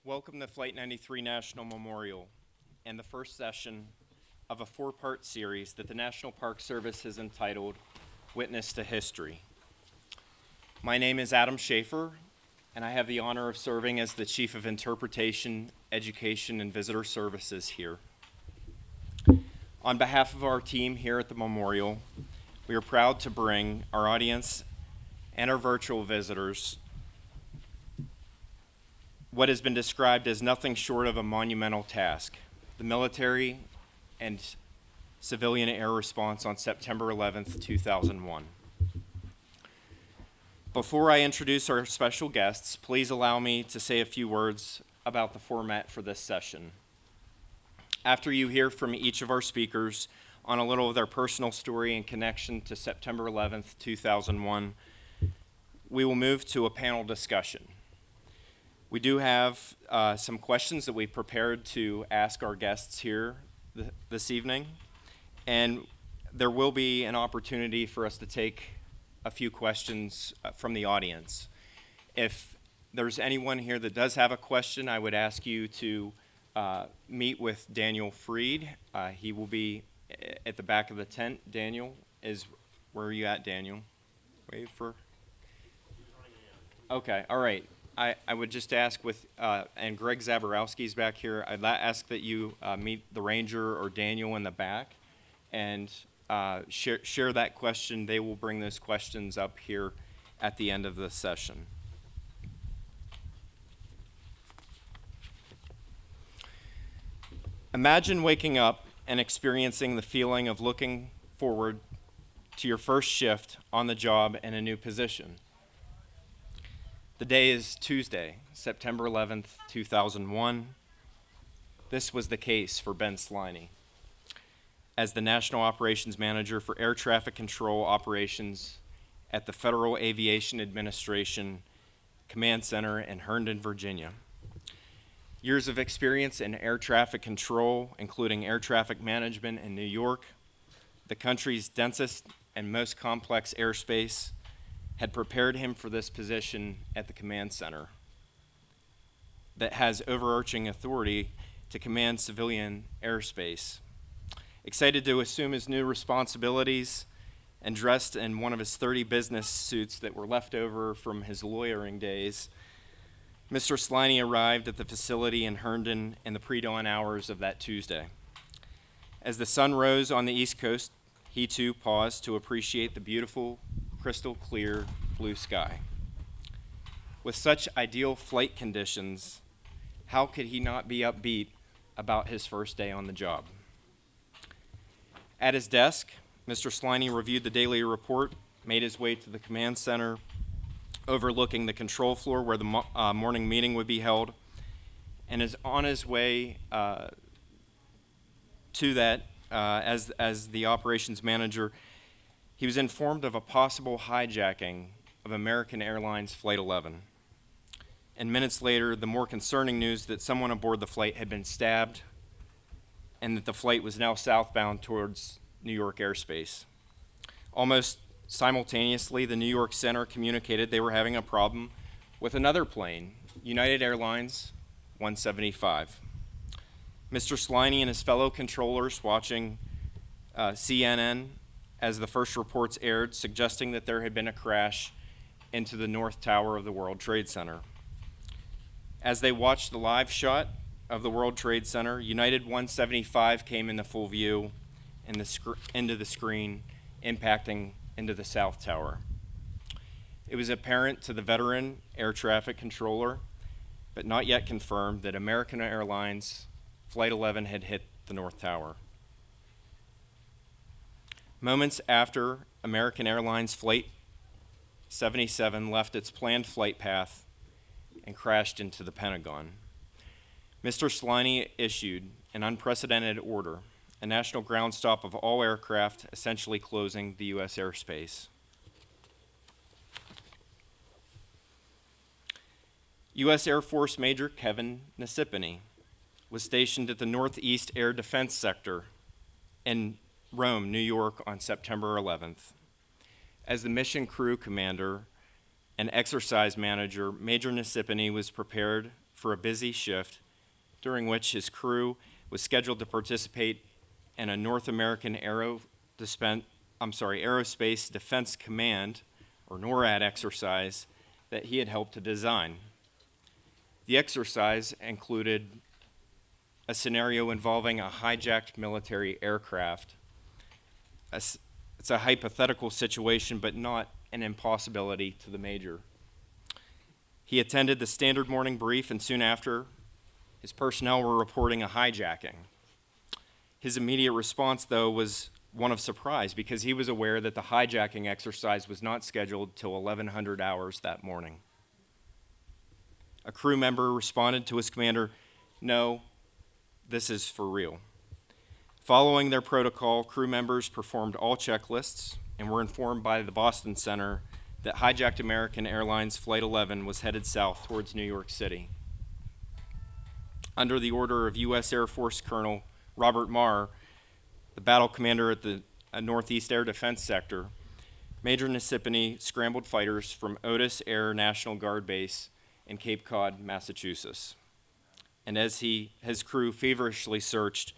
Welcome to Flight 93 National Memorial and the first session of a four-part series that the National Park Service has entitled Witness to History. My name is Adam Schaefer, and I have the honor of serving as the Chief of Interpretation, Education, and Visitor Services here. On behalf of our team here at the Memorial, we are proud to bring our audience and our virtual visitors what has been described as nothing short of a monumental task: the military and civilian air response on September 11th, 2001. Before I introduce our special guests, please allow me to say a few words about the format for this session. After you hear from each of our speakers on a little of their personal story in connection to September 11th, 2001, we will move to a panel discussion. We do have some questions that we've prepared to ask our guests here this evening, and there will be an opportunity for us to take a few questions from the audience. If there's anyone here that does have a question, I would ask you to meet with Daniel Freed. He will be at the back of the tent. Daniel where are you at, Daniel? Wait for. Okay, all right. I would just ask and Greg Zaborowski's back here, I'd ask that you meet the ranger or Daniel in the back and share that question. They will bring those questions up here at the end of the session. Imagine waking up and experiencing the feeling of looking forward to your first shift on the job in a new position. The day is Tuesday, September 11th, 2001. This was the case for Ben Sliney. As the National Operations Manager for Air Traffic Control Operations at the Federal Aviation Administration Command Center in Herndon, Virginia. Years of experience in air traffic control, including air traffic management in New York, the country's densest and most complex airspace, had prepared him for this position at the command center that has overarching authority to command civilian airspace. Excited to assume his new responsibilities and dressed in one of his 30 business suits that were left over from his lawyering days, Mr. Sliney arrived at the facility in Herndon in the pre-dawn hours of that Tuesday. As the sun rose on the East Coast, he too paused to appreciate the beautiful, crystal clear blue sky. With such ideal flight conditions, how could he not be upbeat about his first day on the job? At his desk, Mr. Sliney reviewed the daily report, made his way to the command center, overlooking the control floor where the morning meeting would be held, and is on his way to that as the operations manager. He was informed of a possible hijacking of American Airlines Flight 11. And minutes later, the more concerning news that someone aboard the flight had been stabbed and that the flight was now southbound towards New York airspace. Almost simultaneously, the New York Center communicated they were having a problem with another plane, United Airlines 175. Mr. Sliney and his fellow controllers watching CNN as the first reports aired, suggesting that there had been a crash into the North Tower of the World Trade Center. As they watched the live shot of the World Trade Center, United 175 came into full view into the screen, impacting into the South Tower. It was apparent to the veteran air traffic controller, but not yet confirmed, that American Airlines Flight 11 had hit the North Tower. Moments after American Airlines Flight 77 left its planned flight path and crashed into the Pentagon, Mr. Sliney issued an unprecedented order, a national ground stop of all aircraft, essentially closing the U.S. airspace. U.S. Air Force Major Kevin Nasipany was stationed at the Northeast Air Defense Sector in Rome, New York on September 11th. As the mission crew commander and exercise manager, Major Nasipany was prepared for a busy shift during which his crew was scheduled to participate in a North American Aerospace Defense Command, or NORAD exercise that he had helped to design. The exercise included a scenario involving a hijacked military aircraft. It's a hypothetical situation, but not an impossibility to the major. He attended the standard morning brief, and soon after, his personnel were reporting a hijacking. His immediate response, though, was one of surprise because he was aware that the hijacking exercise was not scheduled till 1100 hours that morning. A crew member responded to his commander, "No, this is for real." Following their protocol, crew members performed all checklists and were informed by the Boston Center that hijacked American Airlines Flight 11 was headed south towards New York City. Under the order of U.S. Air Force Colonel Robert Marr, the battle commander at the Northeast Air Defense Sector, Major Nassipany scrambled fighters from Otis Air National Guard Base in Cape Cod, Massachusetts. And as his crew feverishly searched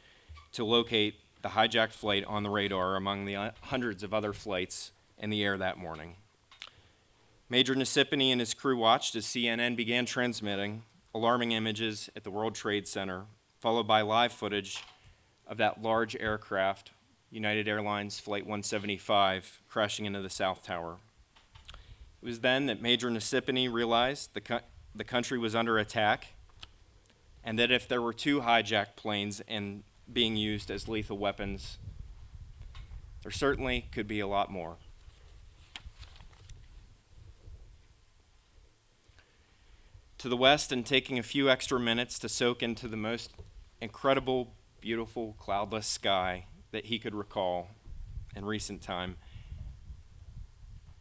to locate the hijacked flight on the radar among the hundreds of other flights in the air that morning. Major Nassipany and his crew watched as CNN began transmitting alarming images at the World Trade Center, followed by live footage of that large aircraft, United Airlines Flight 175, crashing into the South Tower. It was then that Major Nassipany realized the country was under attack, and that if there were two hijacked planes and being used as lethal weapons, there certainly could be a lot more. To the west, and taking a few extra minutes to soak into the most incredible, beautiful, cloudless sky that he could recall in recent time,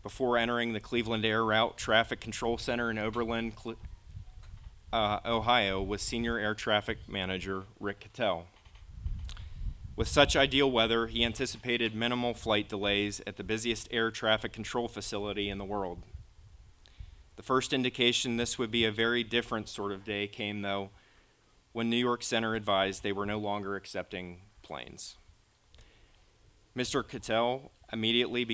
before entering the Cleveland Air Route Traffic Control Center in Oberlin, Ohio, was Senior Air Traffic Manager Rick Cattell. With such ideal weather, he anticipated minimal flight delays at the busiest air traffic control facility in the world. The first indication this would be a very different sort of day came, though, when New York Center advised they were no longer accepting planes. Mr. Cattell immediately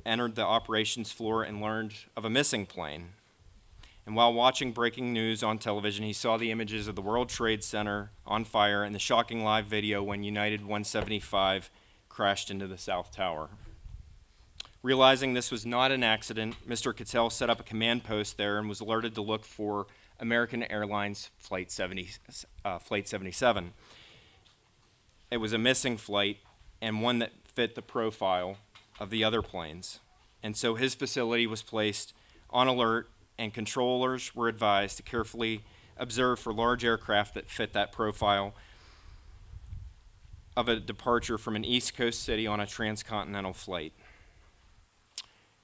entered the operations floor and learned of a missing plane. And while watching breaking news on television, he saw the images of the World Trade Center on fire and the shocking live video when United 175 crashed into the South Tower. Realizing this was not an accident, Mr. Cattell set up a command post there and was alerted to look for American Airlines Flight 77. It was a missing flight and one that fit the profile of the other planes. And so his facility was placed on alert, and controllers were advised to carefully observe for large aircraft that fit that profile of a departure from an East Coast city on a transcontinental flight.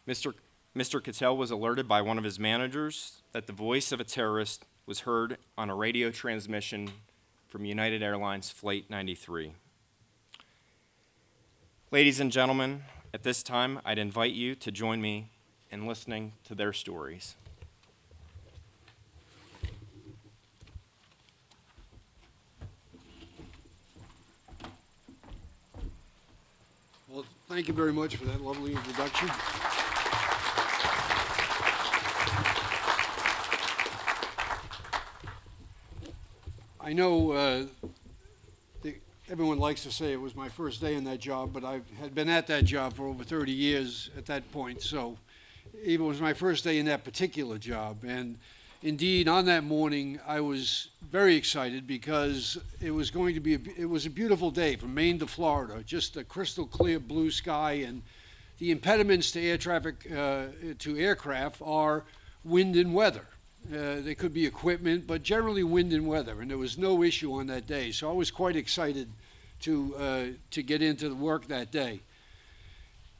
Mr. Cattell was alerted by one of his managers that the voice of a terrorist was heard on a radio transmission from United Airlines Flight 93. Ladies and gentlemen, at this time, I'd invite you to join me in listening to their stories. Well, thank you very much for that lovely introduction. I know everyone likes to say it was my first day in that job, but I had been at that job for over 30 years at that point, so it was my first day in that particular job. And indeed, on that morning, I was very excited because it was going to be it was a beautiful day from Maine to Florida, just a crystal clear blue sky, and the impediments to air traffic, to aircraft, are wind and weather. They could be equipment, but generally wind and weather, and there was no issue on that day. So I was quite excited to get into the work that day.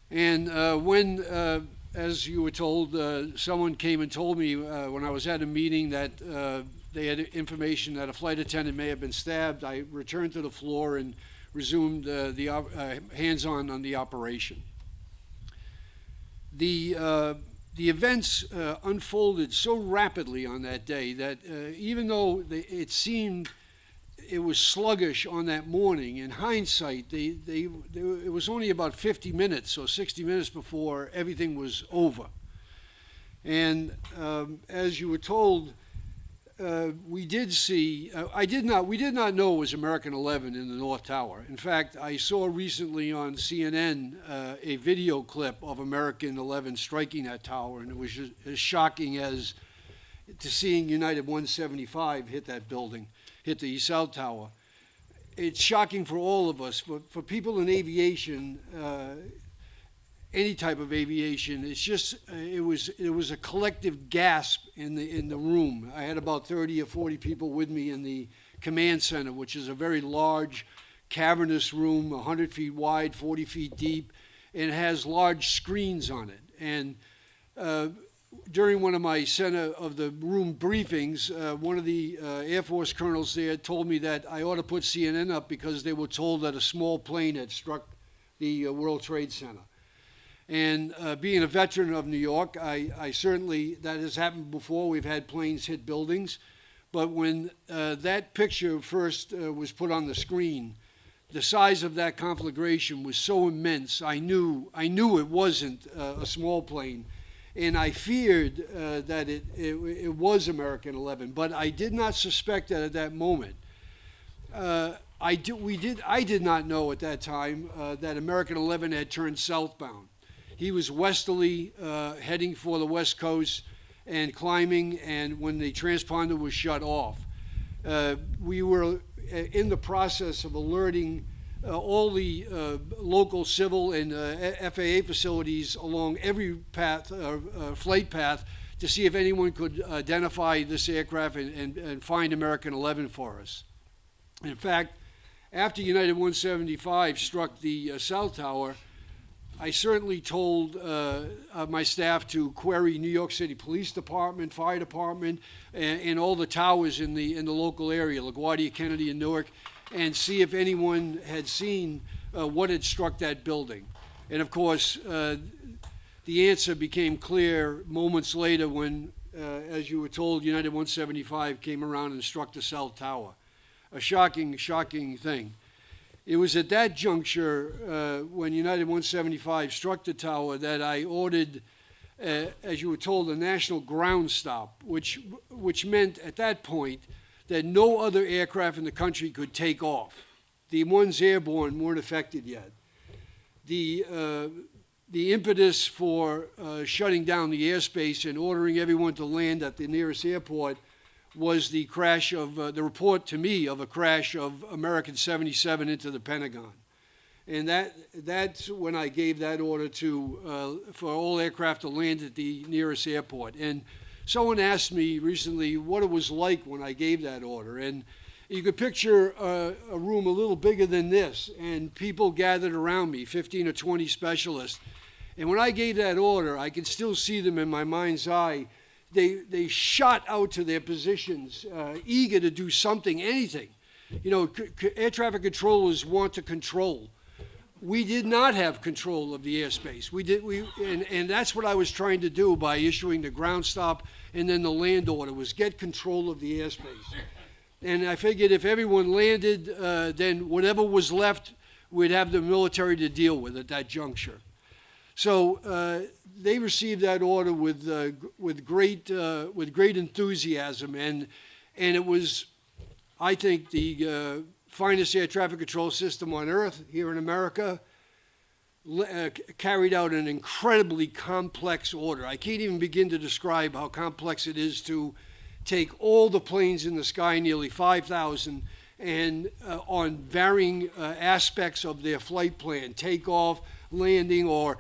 And when, as you were told, someone came and told me when I was at a meeting that they had information that a flight attendant may have been stabbed, I returned to the floor and resumed hands-on on the operation. The the events unfolded so rapidly on that day that even though it seemed it was sluggish on that morning, in hindsight, it was only about 50 minutes or 60 minutes before everything was over. And as you were told, we did see, we did not know it was American 11 in the North Tower. In fact, I saw recently on CNN a video clip of American 11 striking that tower, and it was just as shocking as to seeing United 175 hit that building, hit the East South Tower. It's shocking for all of us. For people in aviation, any type of aviation, it's just it was a collective gasp in the room. I had about 30 or 40 people with me in the command center, which is a very large, cavernous room, 100 feet wide, 40 feet deep, and it has large screens on it. And during one of my center of the room briefings, one of the Air Force colonels there told me that I ought to put CNN up because they were told that a small plane had struck the World Trade Center. And being a veteran of New York, I certainly, that has happened before. We've had planes hit buildings. But when that picture first was put on the screen, the size of that conflagration was so immense, I knew it wasn't a small plane. And I feared that it was American 11. But I did not suspect that at that moment. I did not know at that time that American 11 had turned southbound. He was westerly, heading for the West Coast and climbing, and when the transponder was shut off, we were in the process of alerting all the local civil and FAA facilities along every path, flight path, to see if anyone could identify this aircraft and find American 11 for us. In fact, after United 175 struck the South Tower, I certainly told my staff to query New York City Police Department, Fire Department, and all the towers in the local area, LaGuardia, Kennedy, and Newark, and see if anyone had seen what had struck that building. And of course, the answer became clear moments later when, as you were told, United 175 came around and struck the South Tower. A shocking, shocking thing. It was at that juncture, when United 175 struck the tower, that I ordered, as you were told, a national ground stop, which meant at that point that no other aircraft in the country could take off. The ones airborne weren't affected yet. The impetus for shutting down the airspace and ordering everyone to land at the nearest airport was the crash of, the report to me of a crash of American 77 into the Pentagon. And that's when I gave that order for all aircraft to land at the nearest airport. And someone asked me recently what it was like when I gave that order. And you could picture a room a little bigger than this, and people gathered around me, 15 or 20 specialists. And when I gave that order, I could still see them in my mind's eye. They shot out to their positions, eager to do something, anything. You know, air traffic controllers want to control. We did not have control of the airspace. And that's what I was trying to do by issuing the ground stop and then the land order, was get control of the airspace. And I figured if everyone landed, then whatever was left, we'd have the military to deal with at that juncture. So they received that order with great enthusiasm, and it was, I think, the finest air traffic control system on earth here in America. Carried out an incredibly complex order. I can't even begin to describe how complex it is to take all the planes in the sky, nearly 5,000, and on varying aspects of their flight plan, takeoff, landing, or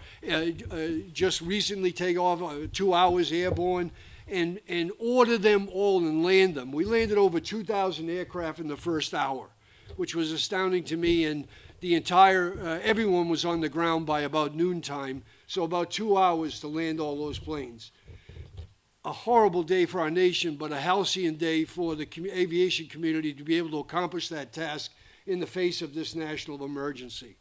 just recently take off 2 hours airborne, and order them all and land them. We landed over 2,000 aircraft in the first hour, which was astounding to me, and the entire, everyone was on the ground by about noontime, so about 2 hours to land all those planes. A horrible day for our nation, but a halcyon day for the aviation community to be able to accomplish that task in the face of this national emergency.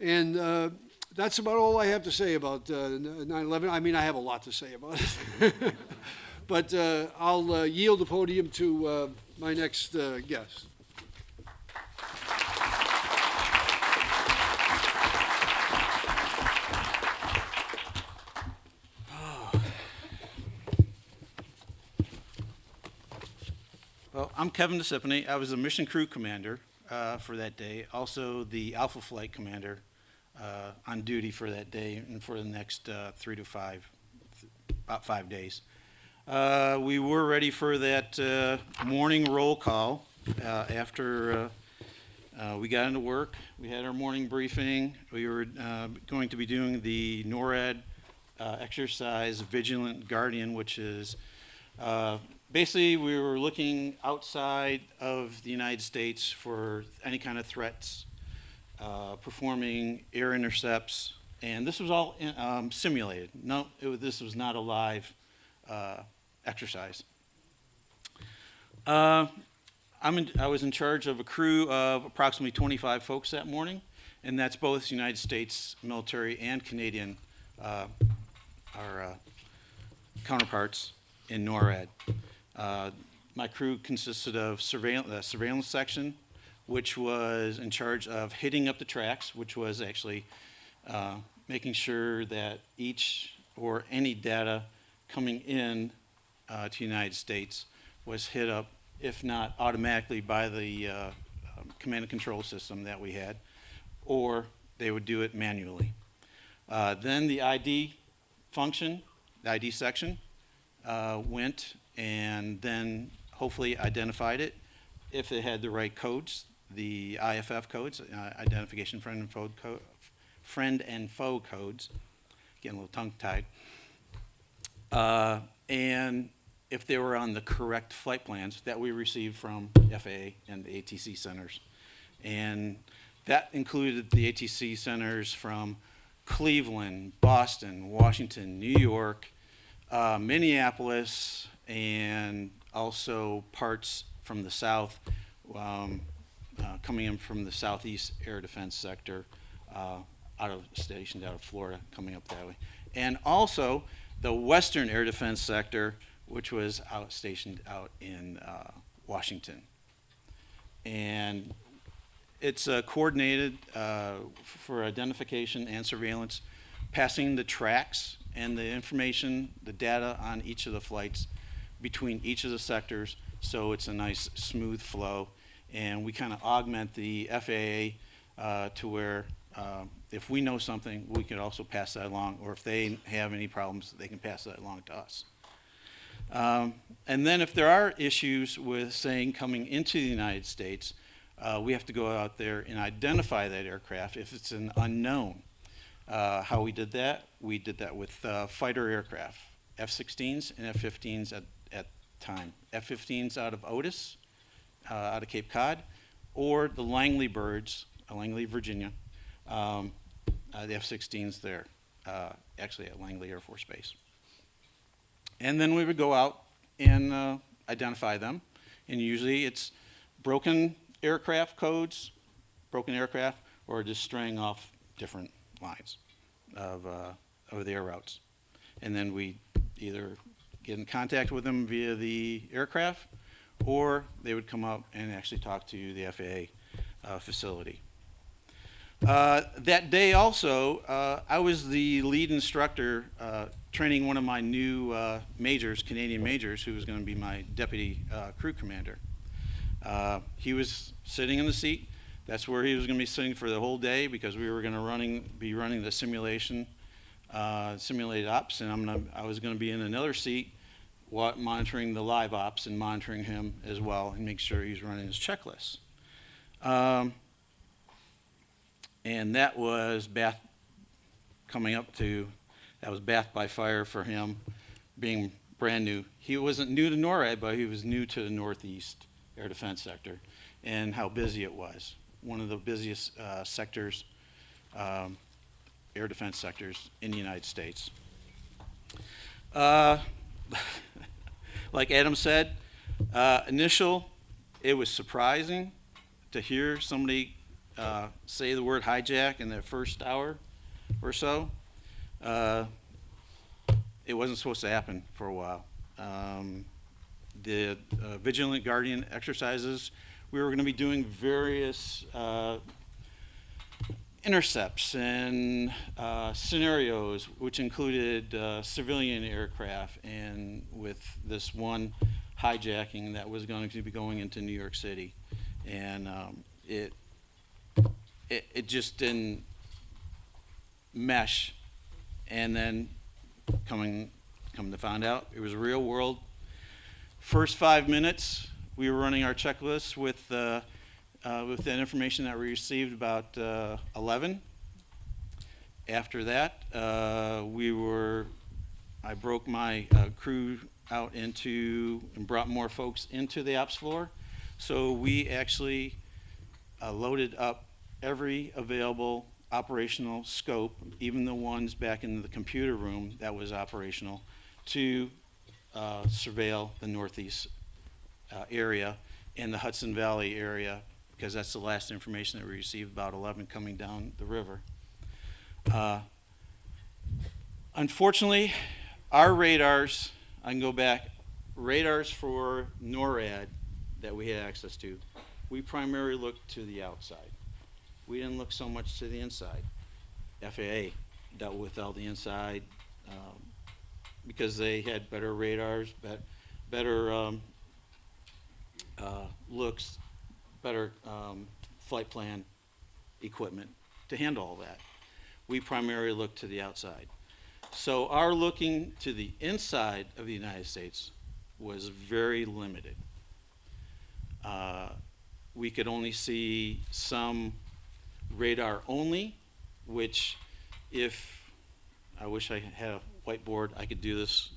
And That's about all I have to say about 9/11. I mean, I have a lot to say about it. But I'll yield the podium to my next guest. Well, I'm Kevin DeCipani. I was the mission crew commander for that day, also the Alpha Flight commander on duty for that day and for the next about 5 days. We were ready for that morning roll call after we got into work. We had our morning briefing. We were going to be doing the NORAD exercise Vigilant Guardian, which is basically, we were looking outside of the United States for any kind of threats, performing air intercepts, and this was all simulated. No, this was not a live exercise. I was in charge of a crew of approximately 25 folks that morning, and that's both United States military and Canadian, our counterparts in NORAD. My crew consisted of the surveillance section, which was in charge of hitting up the tracks, which was actually making sure that each or any data coming in to the United States was hit up, if not automatically by the command and control system that we had, or they would do it manually. Then the ID function, the ID section, went and then hopefully identified it if it had the right codes, the IFF codes, identification friend and foe codes, getting a little tongue-tied, and if they were on the correct flight plans that we received from FAA and the ATC centers. And that included the ATC centers from Cleveland, Boston, Washington, New York, Minneapolis, and also parts from the south, coming in from the southeast air defense sector, stationed out of Florida, coming up that way. And also the western air defense sector, which was stationed out in Washington. And it's coordinated for identification and surveillance, passing the tracks and the information, the data on each of the flights between each of the sectors, so it's a nice smooth flow. And we kind of augment the FAA to where if we know something, we can also pass that along, or if they have any problems, they can pass that along to us. And then if there are issues with, saying, coming into the United States, we have to go out there and identify that aircraft if it's an unknown. How we did that with fighter aircraft, F-16s and F-15s at time. F-15s out of Otis, out of Cape Cod, or the Langley birds, Langley, Virginia, the F-16s there, actually at Langley Air Force Base. And then we would go out and identify them, and usually it's broken aircraft codes, or just straying off different lines of the air routes. And then we either get in contact with them via the aircraft, or they would come up and actually talk to the FAA facility. That day also, I was the lead instructor training one of my new majors, Canadian majors, who was going to be my deputy crew commander. He was sitting in the seat. That's where he was going to be sitting for the whole day, because we were going to be running the simulated ops, and I was going to be in another seat monitoring the live ops and monitoring him as well and make sure he's running his checklists. And that was Bath by fire for him, being brand new. He wasn't new to NORAD, but he was new to the Northeast Air Defense Sector and how busy it was. One of the busiest sectors, air defense sectors in the United States. Like Adam said, it was surprising to hear somebody say the word hijack in that first hour. or so. It wasn't supposed to happen for a while. The Vigilant Guardian exercises, we were going to be doing various intercepts and scenarios, which included civilian aircraft, and with this one hijacking that was going to be going into New York City. And it just didn't mesh. And then come to find out, it was real world. First 5 minutes, we were running our checklist with that information that we received about 11. After that, I broke my crew out into and brought more folks into the ops floor. So we actually loaded up every available operational scope, even the ones back in the computer room that was operational, to surveil the northeast area and the Hudson Valley area, because that's the last information that we received about 11 coming down the river. Unfortunately, our radars, I can go back, radars for NORAD that we had access to, we primarily looked to the outside. We didn't look so much to the inside. FAA dealt with all the inside because they had better radars, better looks, better flight plan equipment to handle all that. We primarily look to the outside. So our looking to the inside of the United States was very limited. We could only see some radar only, which I wish I had a whiteboard, I could do this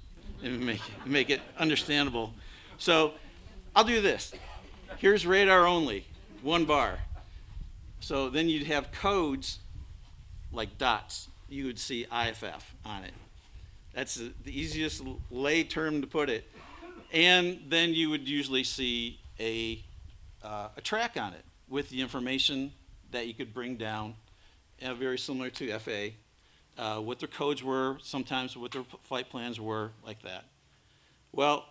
and make it understandable. So I'll do this. Here's radar only, 1 bar. So then you'd have codes like dots. You would see IFF on it. That's the easiest lay term to put it. And then you would usually see a track on it with the information that you could bring down, very similar to FAA, what their codes were, sometimes what their flight plans were, like that. Well,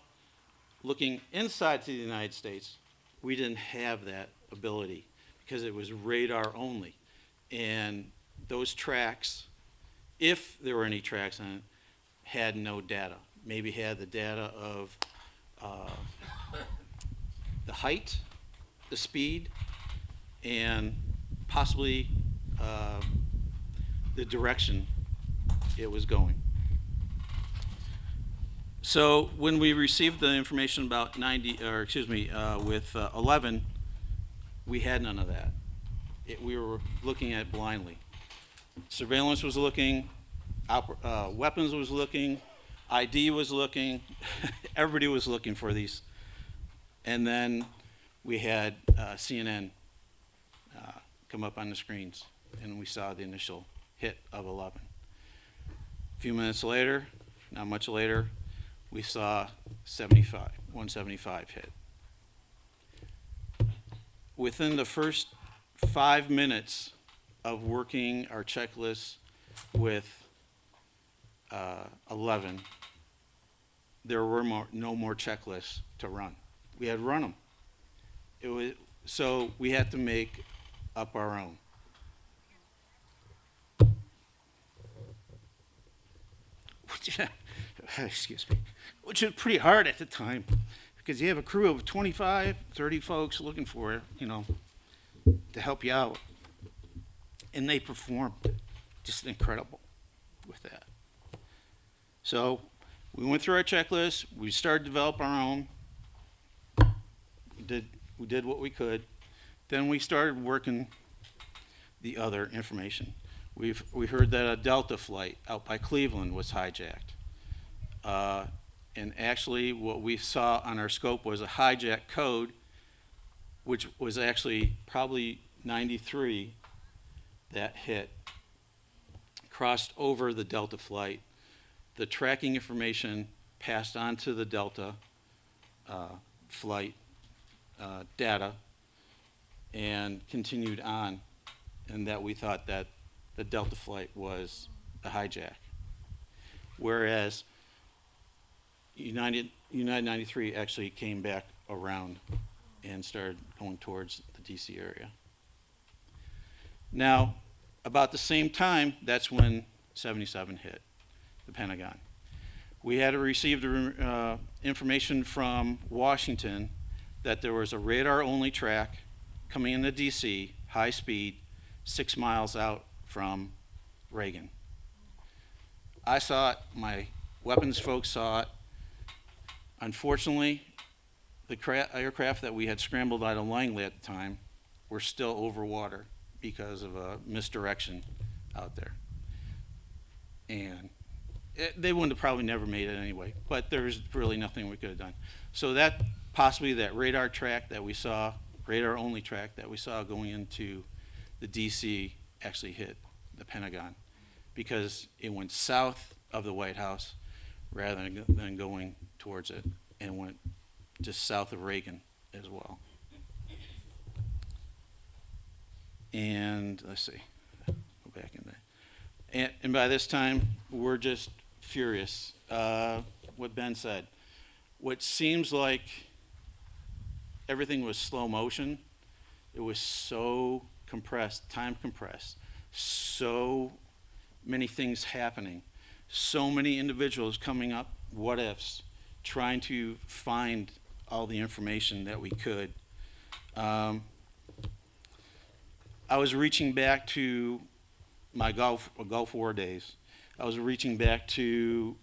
looking inside to the United States, we didn't have that ability because it was radar only. And those tracks, if there were any tracks on it, had no data. Maybe had the data of the height, the speed, and possibly the direction it was going. So when we received the information about 11, we had none of that. We were looking at it blindly. Surveillance was looking, weapons was looking, ID was looking, everybody was looking for these. And then we had CNN come up on the screens, and we saw the initial hit of 11. A few minutes later, not much later, we saw 175 hit. Within the first 5 minutes of working our checklist with 11, there were no more checklists to run. We had run them. So we had to make up our own. Excuse me. Which was pretty hard at the time because you have a crew of 25, 30 folks looking for it, to help you out. And they performed just incredible with that. So we went through our checklist. We started to develop our own. We did what we could. Then we started working the other information. We heard that a Delta flight out by Cleveland was hijacked. And actually what we saw on our scope was a hijack code, which was actually probably 93 that hit, crossed over the Delta flight. The tracking information passed on to the Delta flight data and continued on, and that we thought that the Delta flight was a hijack. Whereas United 93 actually came back around and started going towards the DC area. Now, about the same time, that's when 77 hit the Pentagon. We had received information from Washington that there was a radar-only track coming into DC, high speed, 6 miles out from Reagan. I saw it, my weapons folks saw it. Unfortunately, the aircraft that we had scrambled out of Langley at the time were still over water because of a misdirection out there. And they wouldn't have probably never made it anyway, but there's really nothing we could have done. So that possibly that radar track that we saw, radar only track that we saw going into the DC actually hit the Pentagon because it went south of the White House rather than going towards it, and went just south of Reagan as well. And let's see, go back in there. And by this time, we're just furious. What Ben said, what seems like everything was slow motion, it was so compressed, time compressed, so many things happening, so many individuals coming up, what ifs, trying to find all the information that we could. I was reaching back to my Gulf War days. I was reaching back to,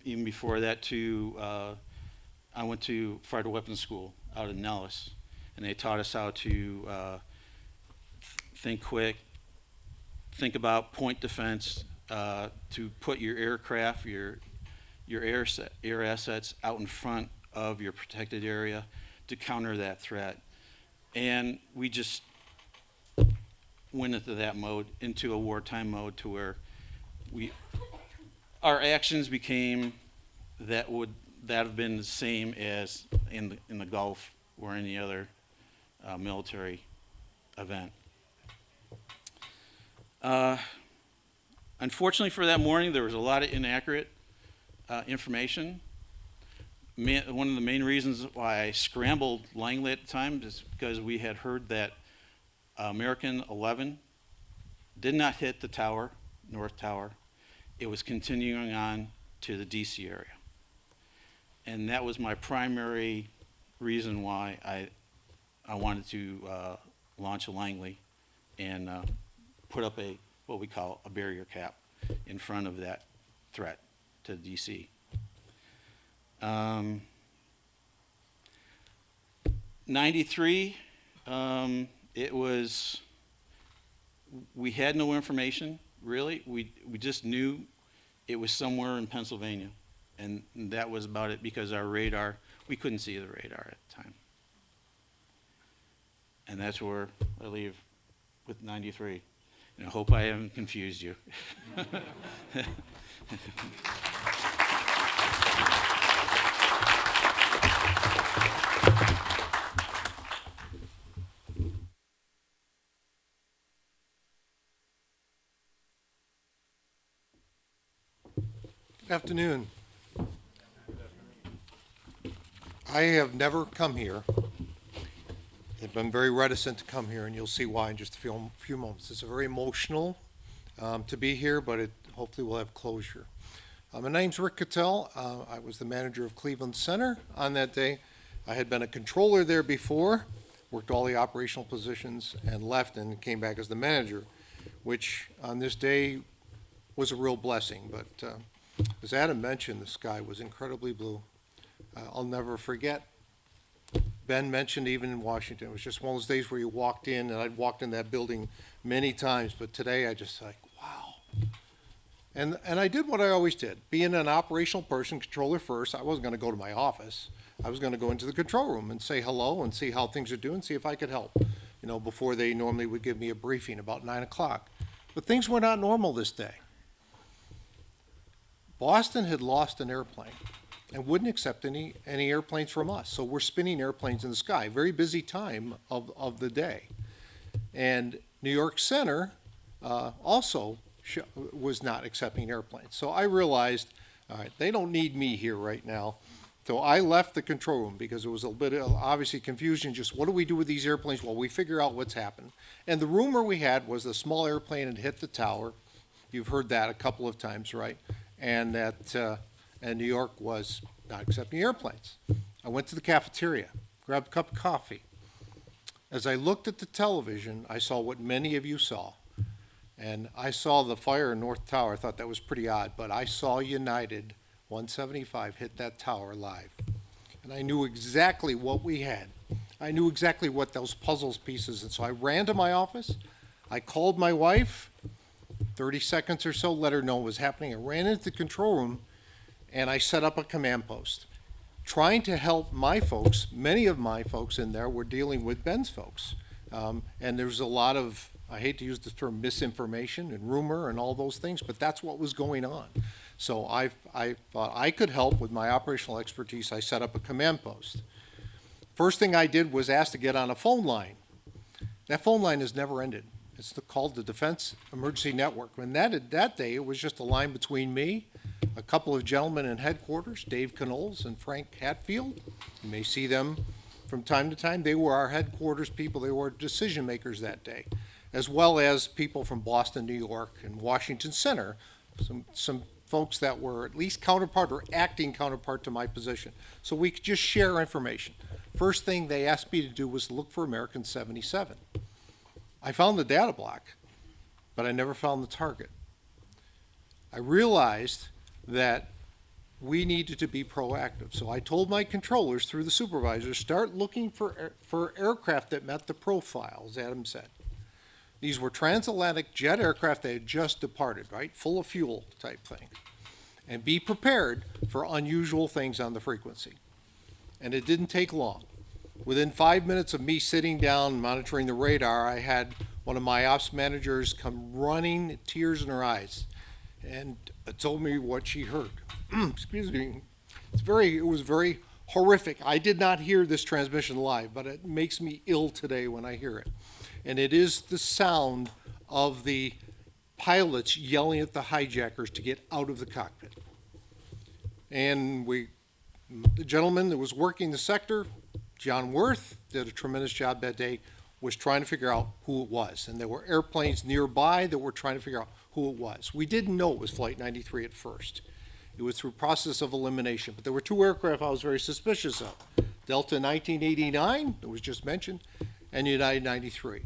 even before that, to, I went to fighter weapons school out in Nellis, and they taught us how to think quick, think about point defense, to put your aircraft, your air assets out in front of your protected area to counter that threat. And we just went into that mode, into a wartime mode, to where our actions became that have been the same as in the Gulf or any other military event. Unfortunately for that morning, there was a lot of inaccurate information. One of the main reasons why I scrambled Langley at the time is because we had heard that American 11 did not hit the tower, North Tower. It was continuing on to the DC area. And that was my primary reason why I wanted to launch a Langley and put up what we call a barrier cap in front of that threat to DC. 93, it was, we had no information, really. We just knew it was somewhere in Pennsylvania, and that was about it, because our radar, we couldn't see the radar at the time. And that's where I leave with 93. And I hope I haven't confused you. Good afternoon. I have never come here. I've been very reticent to come here, and you'll see why in just a few moments. It's very emotional to be here, but it hopefully will have closure. My name's Rick Cattell. I was the manager of Cleveland Center on that day. I had been a controller there before, worked all the operational positions, and left and came back as the manager, which on this day was a real blessing. But as Adam mentioned, the sky was incredibly blue. I'll never forget. Ben mentioned even in Washington, it was just one of those days where you walked in, and I'd walked in that building many times, but today I just like, wow. And I did what I always did. Being an operational person, controller first, I wasn't going to go to my office. I was going to go into the control room and say hello and see how things are doing, see if I could help, before they normally would give me a briefing about 9 o'clock. But things were not normal this day. Boston had lost an airplane and wouldn't accept any airplanes from us. So we're spinning airplanes in the sky. Very busy time of the day. And New York Center also was not accepting airplanes. So I realized, all right, they don't need me here right now. So I left the control room because it was a bit of obviously confusion. Just what do we do with these airplanes while we figure out what's happened? And the rumor we had was the small airplane had hit the tower. You've heard that a couple of times, right? And that and New York was not accepting airplanes. I went to the cafeteria, grabbed a cup of coffee. As I looked at the television, I saw what many of you saw. And I saw the fire in North Tower. I thought that was pretty odd, but I saw United 175 hit that tower live. And I knew exactly what we had. I knew exactly what those puzzles pieces, and so I ran to my office. I called my wife, 30 seconds or so, let her know what was happening. I ran into the control room, and I set up a command post, trying to help my folks. Many of my folks in there were dealing with Ben's folks. And there's a lot of, I hate to use the term misinformation and rumor and all those things, but that's what was going on. So I thought I could help with my operational expertise. I set up a command post. First thing I did was ask to get on a phone line. That phone line has never ended. It's called the Defense Emergency Network. And that day, it was just a line between me, a couple of gentlemen in headquarters, Dave Knowles and Frank Hatfield. You may see them from time to time. They were our headquarters people. They were decision makers that day, as well as people from Boston, New York, and Washington Center, some folks that were at least counterpart or acting counterpart to my position. So we could just share information. First thing they asked me to do was look for American 77. I found the data block, but I never found the target. I realized that we needed to be proactive. So I told my controllers through the supervisors, start looking for aircraft that met the profile, as Adam said. These were transatlantic jet aircraft that had just departed, right? Full of fuel type thing. And be prepared for unusual things on the frequency. And it didn't take long. Within 5 minutes of me sitting down monitoring the radar, I had one of my ops managers come running, tears in her eyes, and told me what she heard. Excuse me. It was very horrific. I did not hear this transmission live, but it makes me ill today when I hear it. And it is the sound of the pilots yelling at the hijackers to get out of the cockpit. And the gentleman that was working the sector, John Worth, did a tremendous job that day, was trying to figure out who it was. And there were airplanes nearby that were trying to figure out who it was. We didn't know it was Flight 93 at first. It was through process of elimination. But there were two aircraft I was very suspicious of. Delta 1989, that was just mentioned, and United 93.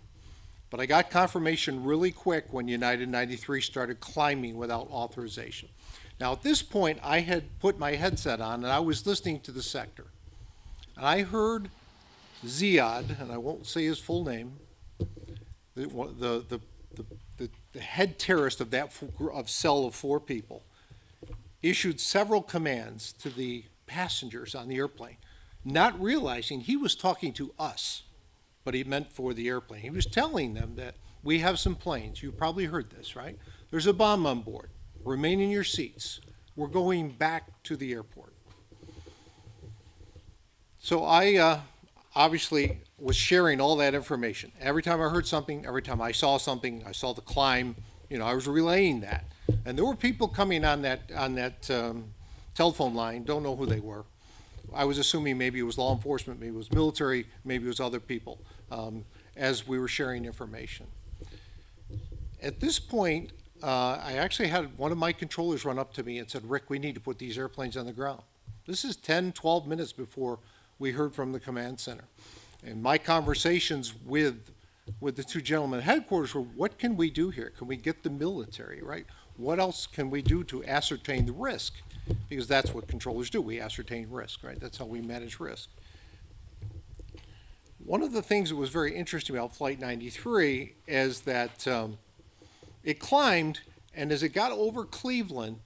But I got confirmation really quick when United 93 started climbing without authorization. Now, at this point, I had put my headset on, and I was listening to the sector. And I heard Ziad, and I won't say his full name, the head terrorist of that cell of 4 people, issued several commands to the passengers on the airplane, not realizing he was talking to us, but he meant for the airplane. He was telling them that we have some planes. You've probably heard this, right? There's a bomb on board. Remain in your seats. We're going back to the airport. So I obviously was sharing all that information. Every time I heard something, every time I saw something, I saw the climb, I was relaying that. And there were people coming on that telephone line, don't know who they were. I was assuming maybe it was law enforcement, maybe it was military, maybe it was other people, as we were sharing information. At this point, I actually had one of my controllers run up to me and said, Rick, we need to put these airplanes on the ground. This is 10, 12 minutes before we heard from the command center. And my conversations with the two gentlemen at headquarters were, what can we do here? Can we get the military, right? What else can we do to ascertain the risk? Because that's what controllers do. We ascertain risk, right? That's how we manage risk. One of the things that was very interesting about Flight 93 is that it climbed, and as it got over Cleveland,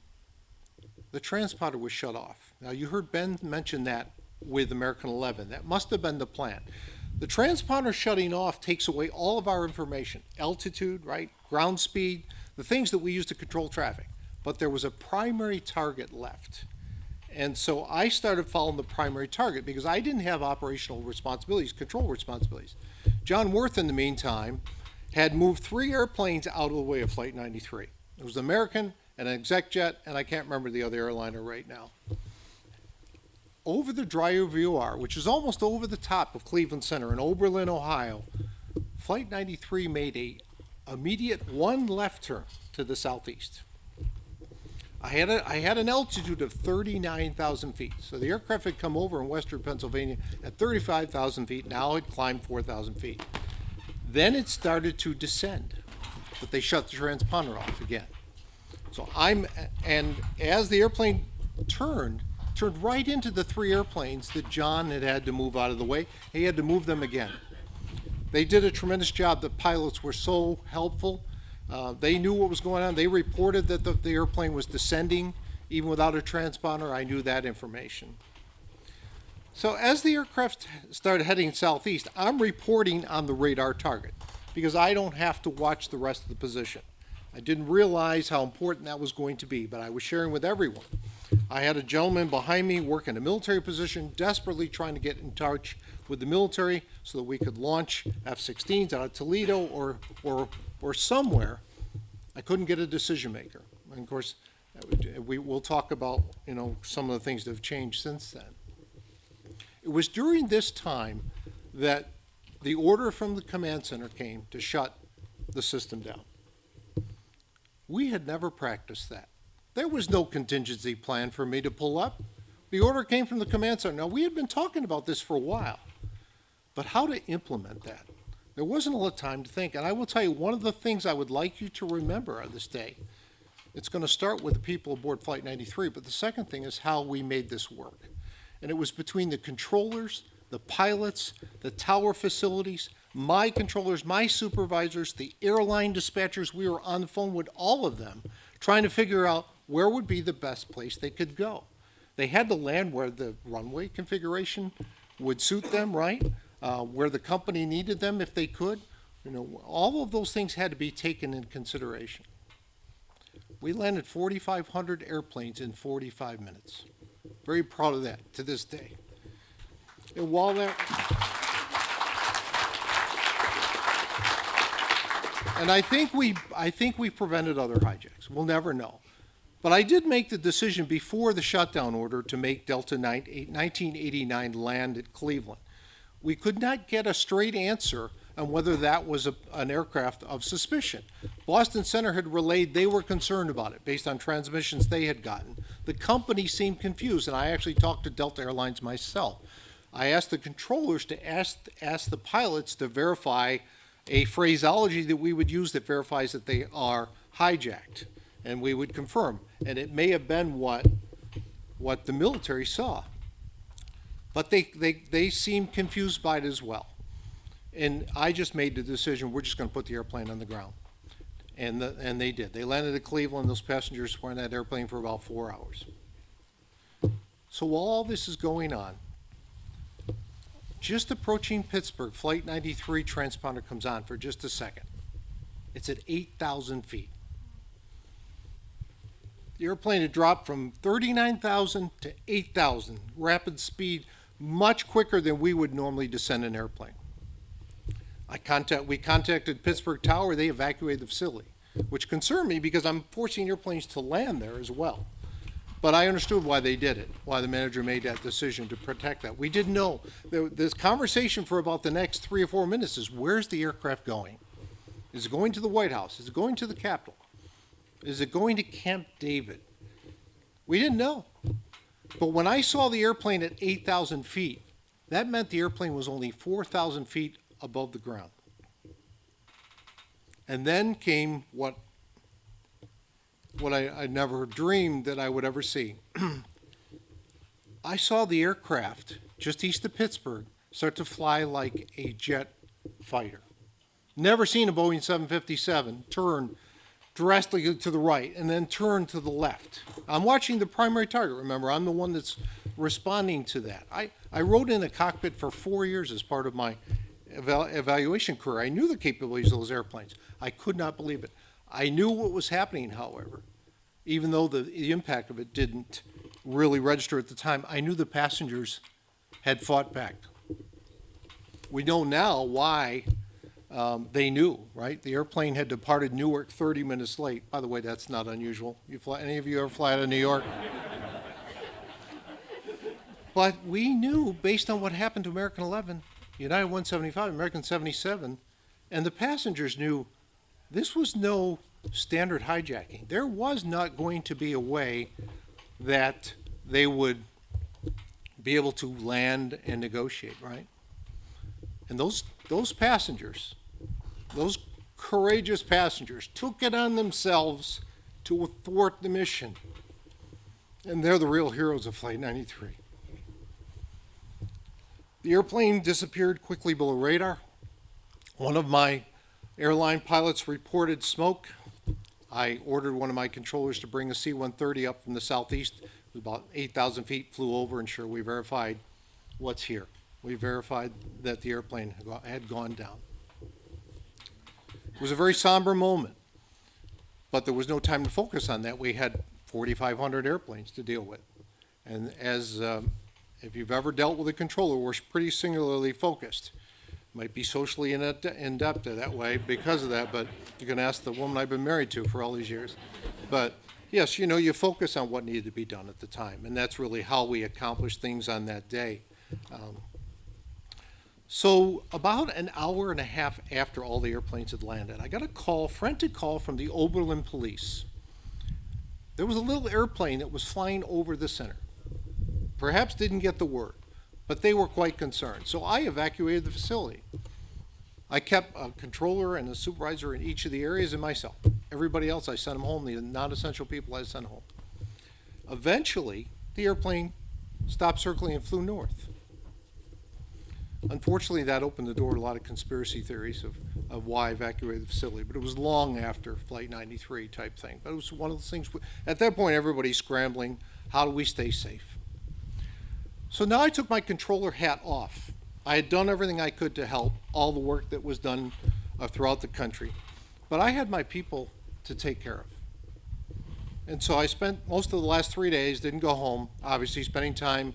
the transponder was shut off. Now, you heard Ben mention that with American 11. That must have been the plan. The transponder shutting off takes away all of our information, altitude, right, ground speed, the things that we use to control traffic. But there was a primary target left. And so I started following the primary target because I didn't have operational responsibilities, control responsibilities. John Worth, in the meantime, had moved 3 airplanes out of the way of Flight 93. It was American, an exec jet, and I can't remember the other airliner right now. Over the Dryer VOR, which is almost over the top of Cleveland Center in Oberlin, Ohio, Flight 93 made a immediate 1 left turn to the southeast. I had an altitude of 39,000 feet. So the aircraft had come over in western Pennsylvania at 35,000 feet. Now it climbed 4,000 feet. Then it started to descend, but they shut the transponder off again. So and as the airplane turned right into the 3 airplanes that John had to move out of the way. He had to move them again. They did a tremendous job. The pilots were so helpful. They knew what was going on. They reported that the airplane was descending even without a transponder. I knew that information. So as the aircraft started heading southeast, I'm reporting on the radar target because I don't have to watch the rest of the position. I didn't realize how important that was going to be, but I was sharing with everyone. I had a gentleman behind me working a military position, desperately trying to get in touch with the military so that we could launch F-16s out of Toledo or somewhere. I couldn't get a decision maker. And of course, we'll talk about, some of the things that have changed since then. It was during this time that the order from the command center came to shut the system down. We had never practiced that. There was no contingency plan for me to pull up. The order came from the command center. Now, we had been talking about this for a while, but how to implement that? There wasn't a lot of time to think. And I will tell you, one of the things I would like you to remember on this day, it's going to start with the people aboard Flight 93, but the second thing is how we made this work. And it was between the controllers, the pilots, the tower facilities, my controllers, my supervisors, the airline dispatchers. We were on the phone with all of them trying to figure out where would be the best place they could go. They had to land where the runway configuration would suit them, right? Where the company needed them if they could. All of those things had to be taken in consideration. We landed 4,500 airplanes in 45 minutes. Very proud of that to this day. And while that, and I think we prevented other hijacks. We'll never know. But I did make the decision before the shutdown order to make Delta 1989 land at Cleveland. We could not get a straight answer on whether that was an aircraft of suspicion. Boston Center had relayed they were concerned about it based on transmissions they had gotten. The company seemed confused, and I actually talked to Delta Airlines myself. I asked the controllers to ask the pilots to verify a phraseology that we would use that verifies that they are hijacked, and we would confirm. And it may have been what the military saw. But they seemed confused by it as well. And I just made the decision, we're just going to put the airplane on the ground. And they did. They landed at Cleveland. Those passengers were in that airplane for about 4 hours. So while all this is going on, just approaching Pittsburgh, Flight 93 transponder comes on for just a second. It's at 8,000 feet. The airplane had dropped from 39,000 to 8,000, rapid speed, much quicker than we would normally descend an airplane. We contacted Pittsburgh Tower. They evacuated the facility, which concerned me because I'm forcing airplanes to land there as well. But I understood why they did it, why the manager made that decision to protect that. We didn't know. This conversation for about the next 3 or 4 minutes is, where's the aircraft going? Is it going to the White House? Is it going to the Capitol? Is it going to Camp David? We didn't know. But when I saw the airplane at 8,000 feet, that meant the airplane was only 4,000 feet above the ground. And then came what I never dreamed that I would ever see. I saw the aircraft just east of Pittsburgh start to fly like a jet fighter. Never seen a Boeing 757 turn drastically to the right and then turn to the left. I'm watching the primary target, remember. I'm the one that's responding to that. I rode in a cockpit for 4 years as part of my evaluation career. I knew the capabilities of those airplanes. I could not believe it. I knew what was happening, however, even though the impact of it didn't really register at the time. I knew the passengers had fought back. We know now why they knew, right? The airplane had departed Newark 30 minutes late. By the way, that's not unusual. Any of you ever fly out of New York? But we knew, based on what happened to American 11, United 175, American 77, and the passengers knew this was no standard hijacking. There was not going to be a way that they would be able to land and negotiate, right? And those passengers, those courageous passengers, took it on themselves to thwart the mission. And they're the real heroes of Flight 93. The airplane disappeared quickly below radar. One of my airline pilots reported smoke. I ordered one of my controllers to bring a C-130 up from the southeast. It was about 8,000 feet, flew over, and sure, we verified what's here. We verified that the airplane had gone down. It was a very somber moment, but there was no time to focus on that. We had 4,500 airplanes to deal with. And as if you've ever dealt with a controller, we're pretty singularly focused. Might be socially inept that way because of that, but you can ask the woman I've been married to for all these years. But yes, you focus on what needed to be done at the time, and that's really how we accomplished things on that day. So about an hour and a half after all the airplanes had landed, I got a frantic call from the Oberlin police. There was a little airplane that was flying over the center. Perhaps didn't get the word, but they were quite concerned. So I evacuated the facility. I kept a controller and a supervisor in each of the areas and myself. Everybody else, I sent them home. The non-essential people, I sent home. Eventually, the airplane stopped circling and flew north. Unfortunately, that opened the door to a lot of conspiracy theories of why I evacuated the facility, but it was long after Flight 93 type thing. But it was one of those things, at that point, everybody's scrambling. How do we stay safe? So now I took my controller hat off. I had done everything I could to help, all the work that was done throughout the country. But I had my people to take care of. And so I spent most of the last 3 days, didn't go home, obviously spending time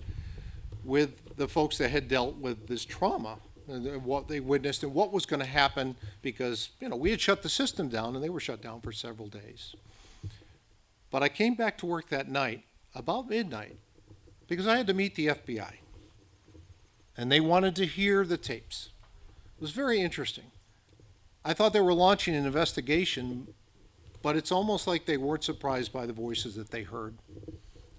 with the folks that had dealt with this trauma, and what they witnessed and what was going to happen, because we had shut the system down and they were shut down for several days. But I came back to work that night, about midnight, because I had to meet the FBI. And they wanted to hear the tapes. It was very interesting. I thought they were launching an investigation, but it's almost like they weren't surprised by the voices that they heard.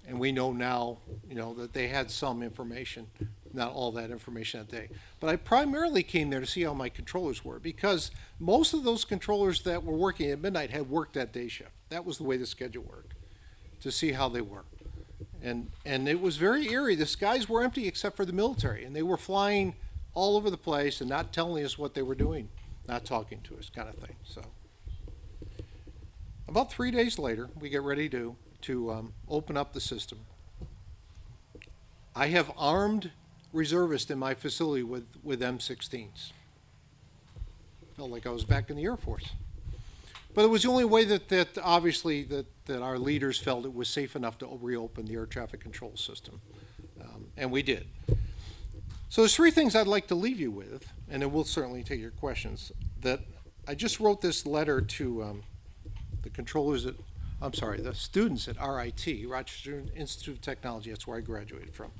And we know now, that they had some information, not all that information that day. But I primarily came there to see how my controllers were, because most of those controllers that were working at midnight had worked that day shift. That was the way the schedule worked, to see how they were. And it was very eerie. The skies were empty except for the military, and they were flying all over the place and not telling us what they were doing, not talking to us, kind of thing. So about 3 days later, we get ready to open up the system. I have armed reservists in my facility with M16s. Felt like I was back in the Air Force. But it was the only way that obviously that our leaders felt it was safe enough to reopen the air traffic control system. And we did. So there's 3 things I'd like to leave you with, and then we'll certainly take your questions. That I just wrote this letter to the students at RIT, Rochester Institute of Technology. That's where I graduated from.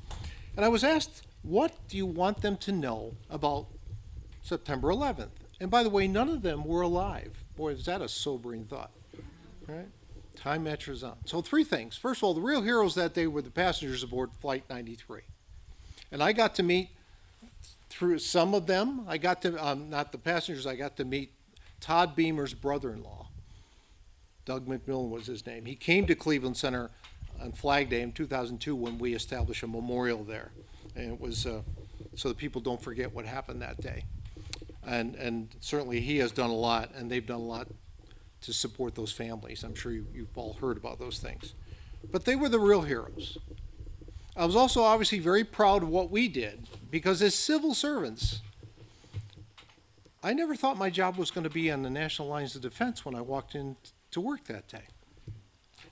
And I was asked, what do you want them to know about September 11th? And by the way, none of them were alive. Boy, is that a sobering thought, right? Time matches on. So 3 things. First of all, the real heroes that day were the passengers aboard Flight 93. And I got to meet, through some of them, I got to, not the passengers, I got to meet Todd Beamer's brother-in-law. Doug McMillan was his name. He came to Cleveland Center on Flag Day in 2002 when we established a memorial there. And it was so that people don't forget what happened that day. And certainly he has done a lot, and they've done a lot to support those families. I'm sure you've all heard about those things. But they were the real heroes. I was also obviously very proud of what we did, because as civil servants, I never thought my job was going to be on the national lines of defense when I walked in to work that day.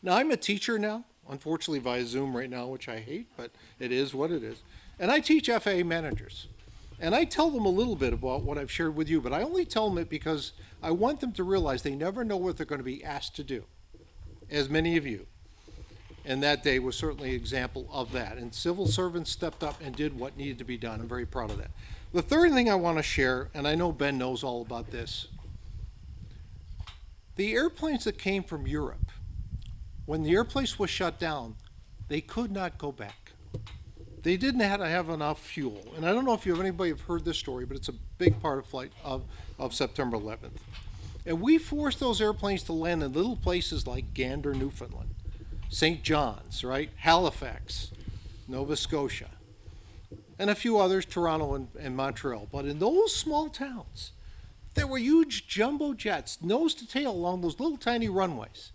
Now, I'm a teacher now, unfortunately via Zoom right now, which I hate, but it is what it is. And I teach FAA managers. And I tell them a little bit about what I've shared with you, but I only tell them it because I want them to realize they never know what they're going to be asked to do, as many of you. And that day was certainly an example of that. And civil servants stepped up and did what needed to be done. I'm very proud of that. The third thing I want to share, and I know Ben knows all about this, the airplanes that came from Europe, when the airplanes was shut down, they could not go back. They didn't have enough fuel. And I don't know if anybody have heard this story, but it's a big part of flight of September 11th. And we forced those airplanes to land in little places like Gander, Newfoundland, St. John's, right? Halifax, Nova Scotia, and a few others, Toronto and Montreal. But in those small towns, there were huge jumbo jets, nose to tail, along those little tiny runways.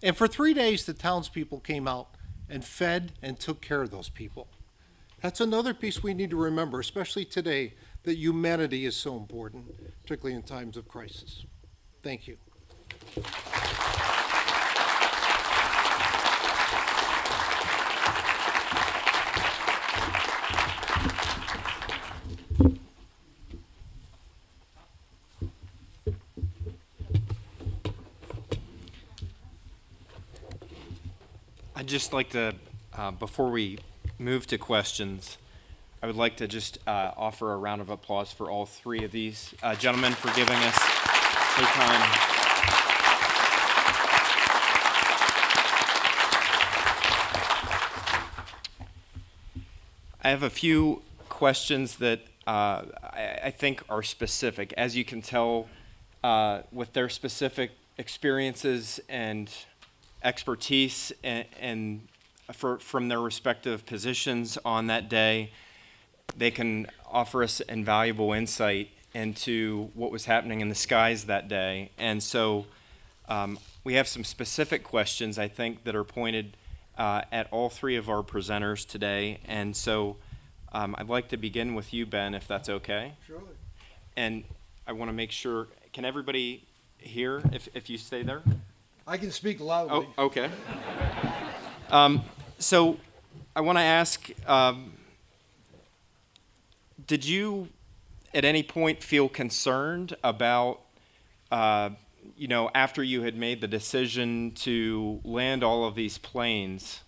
And for 3 days, the townspeople came out and fed and took care of those people. That's another piece we need to remember, especially today, that humanity is so important, particularly in times of crisis. Thank you. I'd just like to, before we move to questions, I would like to just offer a round of applause for all three of these gentlemen for giving us their time. I have a few questions that I think are specific. As you can tell, with their specific experiences and expertise and from their respective positions on that day, they can offer us invaluable insight into what was happening in the skies that day. And so we have some specific questions, I think, that are pointed at all three of our presenters today. And so I'd like to begin with you, Ben, if that's okay. Surely. And I want to make sure, can everybody hear if you stay there? I can speak loudly. Oh, okay. So I want to ask, did you at any point feel concerned about, after you had made the decision to land all of these planes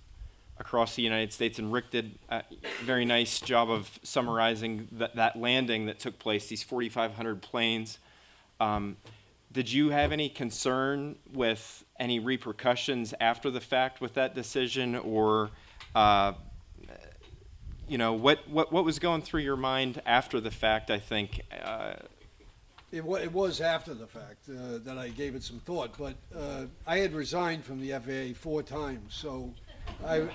across the United States, and Rick did a very nice job of summarizing that landing that took place, these 4,500 planes. Did you have any concern with any repercussions after the fact with that decision, or what was going through your mind after the fact? I think It was after the fact that I gave it some thought, but I had resigned from the FAA 4 times, so I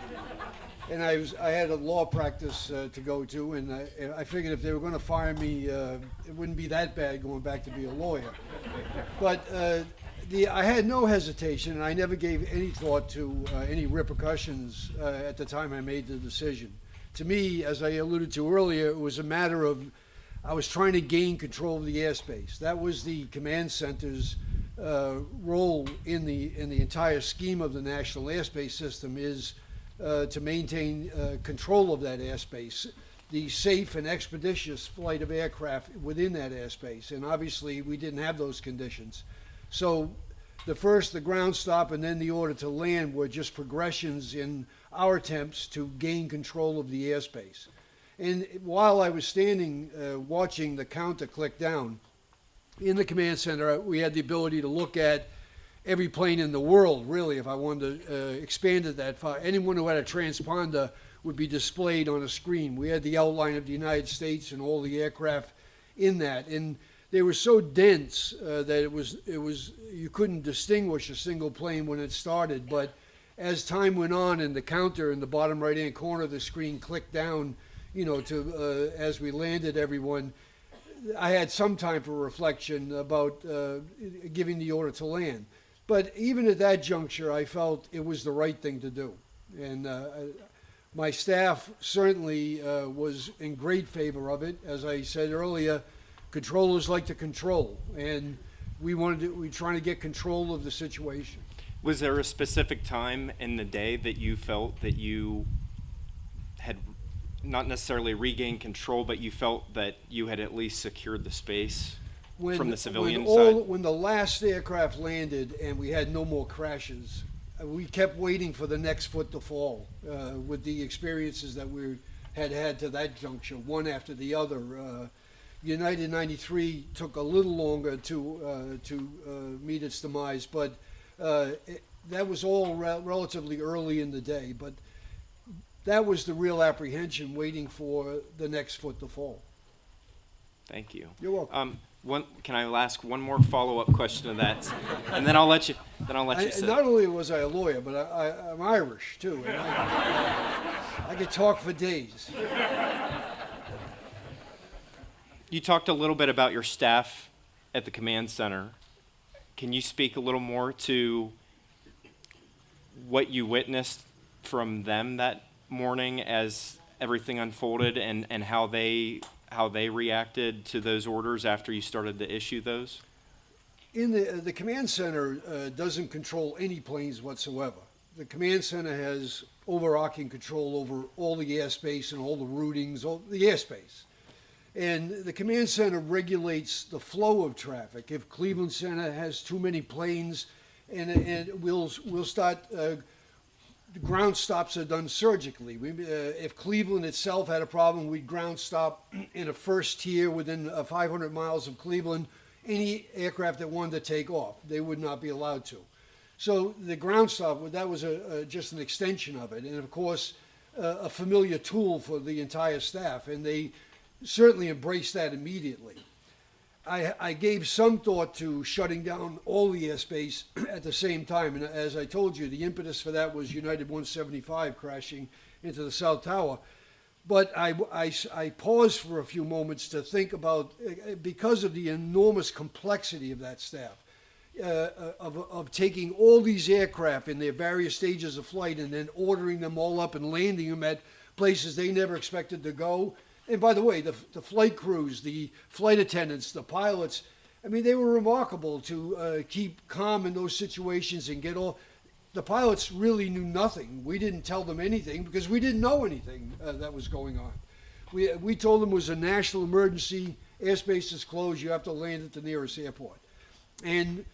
had a law practice to go to, and I figured if they were going to fire me, it wouldn't be that bad going back to be a lawyer. But I had no hesitation, and I never gave any thought to any repercussions at the time I made the decision. To me, as I alluded to earlier, it was a matter of I was trying to gain control of the airspace. That was the command center's role in the entire scheme of the national airspace system, is to maintain control of that airspace, the safe and expeditious flight of aircraft within that airspace. And obviously, we didn't have those conditions. So the ground stop and then the order to land were just progressions in our attempts to gain control of the airspace. And while I was standing watching the counter click down in the command center, we had the ability to look at every plane in the world, really, if I wanted to expand it that far. Anyone who had a transponder would be displayed on a screen. We had the outline of the United States and all the aircraft in that. And they were so dense that it was you couldn't distinguish a single plane when it started. But as time went on and the counter in the bottom right-hand corner of the screen clicked down, as we landed everyone, I had some time for reflection about giving the order to land. But even at that juncture, I felt it was the right thing to do. And my staff certainly was in great favor of it. As I said earlier, controllers like to control, and we're trying to get control of the situation. Was there a specific time in the day that you felt that you had not necessarily regain control, but you felt that you had at least secured the space from the civilian side? When the last aircraft landed and we had no more crashes, we kept waiting for the next foot to fall with the experiences that we had had to that juncture, one after the other. United 93 took a little longer to meet its demise, but that was all relatively early in the day. But that was the real apprehension, waiting for the next foot to fall. Thank you. You're welcome. Can I ask one more follow-up question to that, and then I'll let you. Sit. Not only was I a lawyer, but I'm Irish too, and I could talk for days. You talked a little bit about your staff at the command center. Can you speak a little more to what you witnessed from them that morning as everything unfolded, and how they reacted to those orders after you started to issue those? In the command center doesn't control any planes whatsoever. The command center has overarching control over all the airspace and all the routings, all the airspace. And the command center regulates the flow of traffic. If Cleveland Center has too many planes, and we'll start. The ground stops are done surgically. If Cleveland itself had a problem, we'd ground stop in a first tier within 500 miles of Cleveland. Any aircraft that wanted to take off, they would not be allowed to. So the ground stop, that was just an extension of it. And of course, a familiar tool for the entire staff. And they certainly embraced that immediately. I gave some thought to shutting down all the airspace at the same time. And as I told you, the impetus for that was United 175 crashing into the South Tower. But I paused for a few moments to think about, because of the enormous complexity of that staff, of taking all these aircraft in their various stages of flight and then ordering them all up and landing them at places they never expected to go. And by the way, the flight crews, the flight attendants, the pilots, I mean, they were remarkable to keep calm in those situations and get all. The pilots really knew nothing. We didn't tell them anything because we didn't know anything that was going on. We told them it was a national emergency, airspace is closed, you have to land at the nearest airport. And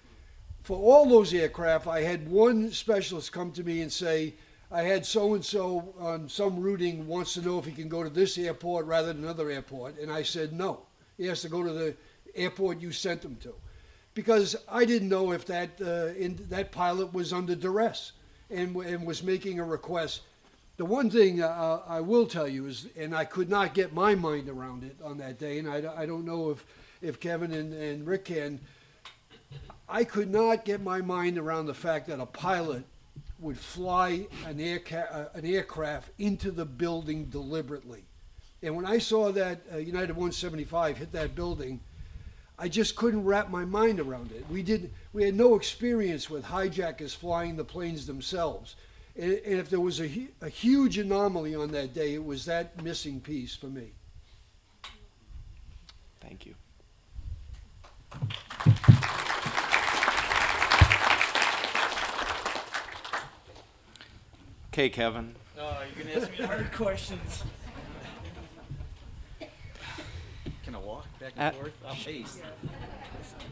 for all those aircraft, I had one specialist come to me and say, I had so-and-so on some routing wants to know if he can go to this airport rather than another airport. And I said, no, he has to go to the airport you sent him to. Because I didn't know if that pilot was under duress and was making a request. The one thing I will tell you is, and I could not get my mind around it on that day, and I don't know if Kevin and Rick can, I could not get my mind around the fact that a pilot would fly an aircraft into the building deliberately. And when I saw that United 175 hit that building, I just couldn't wrap my mind around it. We had no experience with hijackers flying the planes themselves. And if there was a huge anomaly on that day, it was that missing piece for me. Thank you. Okay, Kevin. Oh, you're gonna ask me hard questions. Can I walk back and forth? I'll pace.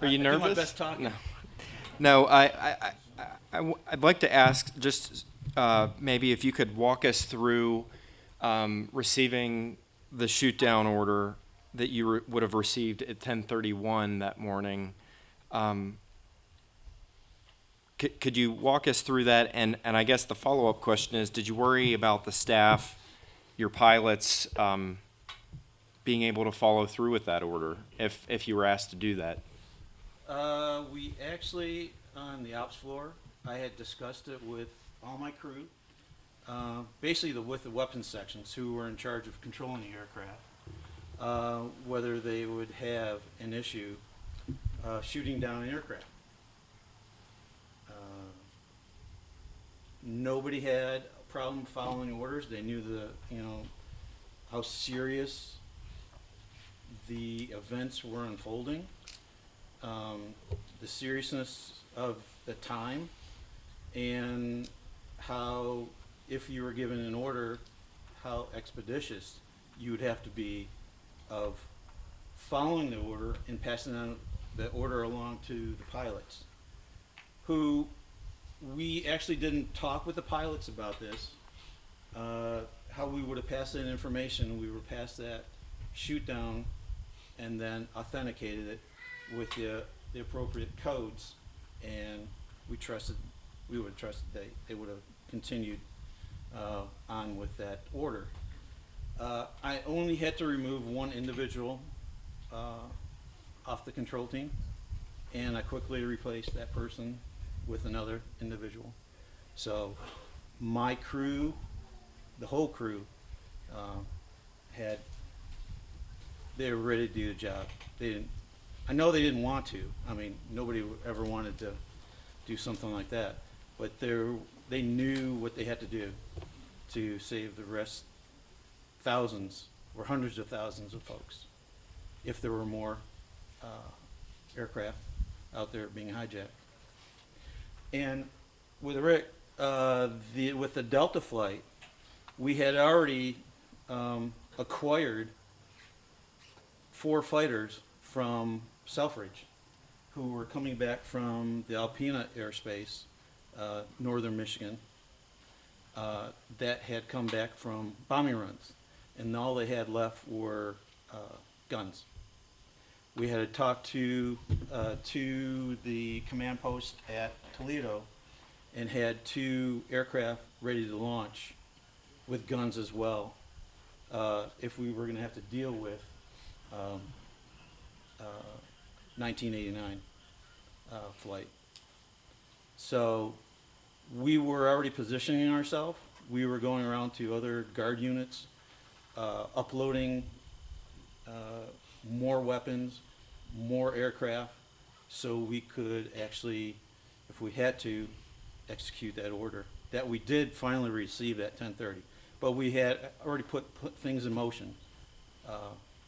Are you I do nervous? my best talking. No. I'd like to ask just maybe if you could walk us through receiving the shoot down order that you would have received at 10:31 that morning. Could you walk us through that? And I guess the follow-up question is, did you worry about the staff, your pilots, being able to follow through with that order if you were asked to do that? We actually, on the ops floor, I had discussed it with all my crew, basically with the weapons sections who were in charge of controlling the aircraft, whether they would have an issue shooting down an aircraft. Nobody had a problem following orders. They knew how serious the events were unfolding, the seriousness of the time, and how, if you were given an order, how expeditious you would have to be of following the order and passing on the order along to the pilots, who we actually didn't talk with the pilots about this, how we would have passed that information. We would pass that shoot down and then authenticated it with the appropriate codes, and we would have trusted they would have continued on with that order. I only had to remove one individual off the control team, and I quickly replaced that person with another individual. So my crew, the whole crew, they were ready to do the job. I know they didn't want to. I mean, nobody ever wanted to do something like that, but they knew what they had to do to save the rest, thousands or hundreds of thousands of folks, if there were more aircraft out there being hijacked. And with Rick, with the Delta flight, we had already acquired 4 fighters from Selfridge who were coming back from the Alpena airspace, northern Michigan, that had come back from bombing runs, and all they had left were guns. We had to talk to the command post at Toledo and had 2 aircraft ready to launch with guns as well, if we were going to have to deal with 1989 flight. So we were already positioning ourselves. We were going around to other guard units, uploading more weapons, more aircraft, so we could actually, if we had to, execute that order that we did finally receive at 10:30. But we had already put things in motion,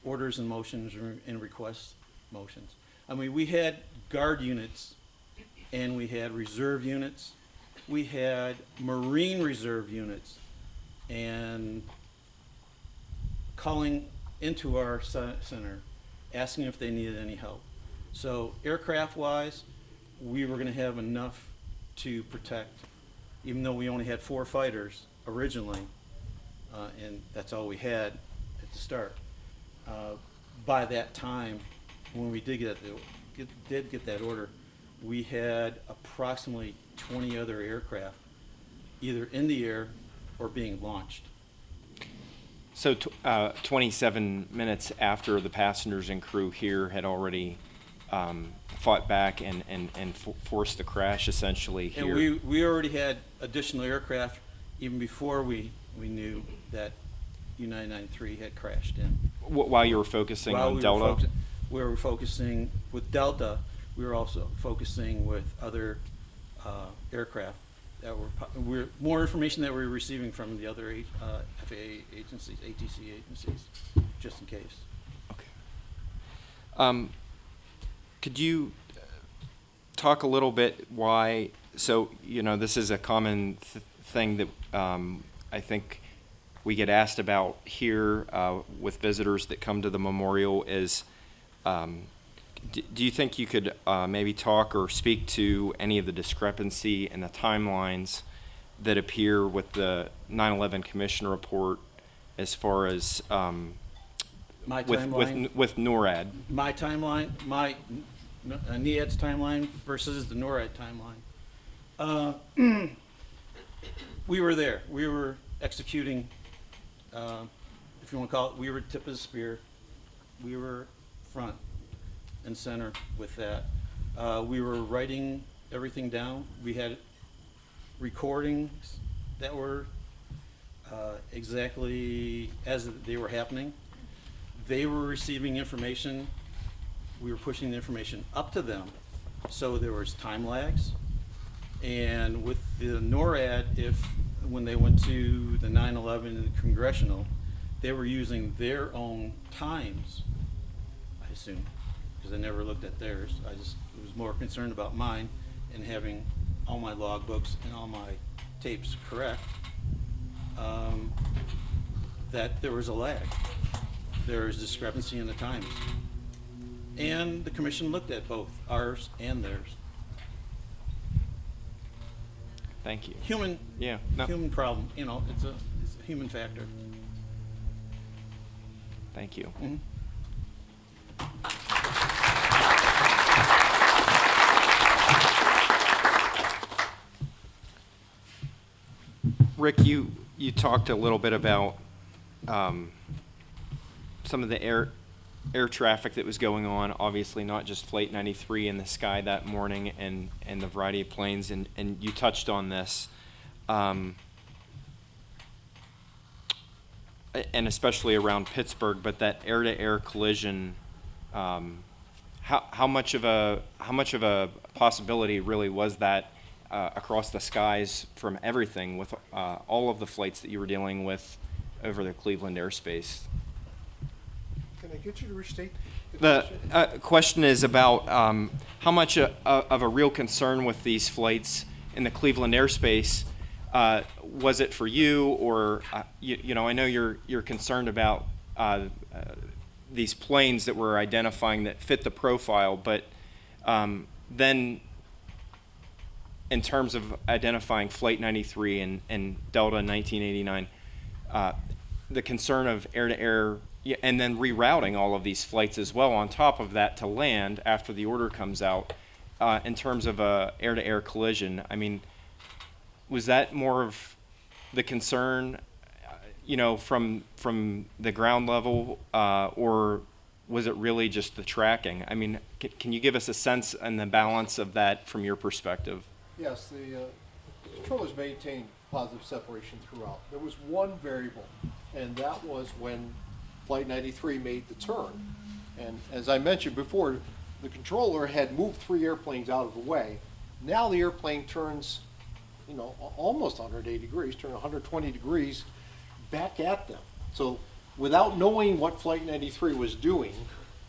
orders in motions and request motions. I mean, we had guard units and we had reserve units. We had Marine Reserve units and calling into our center, asking if they needed any help. So aircraft-wise, we were going to have enough to protect, even though we only had 4 fighters originally, and that's all we had at the start. By that time, when we did get that order, we had approximately 20 other aircraft either in the air or being launched. So 27 minutes after the passengers and crew here had already fought back and forced the crash essentially here. And we already had additional aircraft even before we knew that U-993 had crashed in. While you were focusing on Delta? We were focusing with Delta. We were also focusing with other aircraft that were more information that we were receiving from the other FAA agencies, ATC agencies, just in case. Okay. Could you talk a little bit why? So this is a common thing that I think we get asked about here with visitors that come to the memorial is, do you think you could maybe talk or speak to any of the discrepancy in the timelines that appear with the 9/11 Commission report as far as My with NORAD? My timeline, NIAD's timeline versus the NORAD timeline. We were there. We were executing, if you want to call it, we were tip of the spear. We were front and center with that. We were writing everything down. We had recordings that were exactly as they were happening. They were receiving information. We were pushing the information up to them. So there was time lags. And with the NORAD, when they went to the 9/11 congressional, they were using their own times, I assume, because I never looked at theirs. I was more concerned about mine and having all my logbooks and all my tapes correct. that there was a lag. There is discrepancy in the timing. And the commission looked at both ours and theirs. Thank you. Human, Yeah. No, human problem, you know, it's a human factor. thank you. Mhm. Rick, you talked a little bit about some of the air traffic that was going on, obviously not just Flight 93 in the sky that morning and the variety of planes, and you touched on this. And especially around Pittsburgh, but that air-to-air collision, how much of a possibility really was that across the skies from everything with all of the flights that you were dealing with over the Cleveland airspace? Can I get you to restate The question is about how much of a real concern with these flights in the Cleveland airspace was it for you, or you know, I know you're concerned about these planes that we're identifying that fit the profile, but then in terms of identifying Flight 93 and Delta 1989, the concern of air-to-air, and then rerouting all of these flights as well on top of that to land after the order comes out, in terms of a air-to-air collision, I mean, was that more of the concern, you know, from the ground level, or was it really just the tracking? I mean, can you give us a sense and the balance of that from your perspective? Yes, the controllers maintained positive separation throughout. There was one variable, and that was when Flight 93 made the turn. And as I mentioned before, the controller had moved 3 airplanes out of the way. Now the airplane turns, you know, almost 180 degrees, turn 120 degrees back at them. So without knowing what Flight 93 was doing,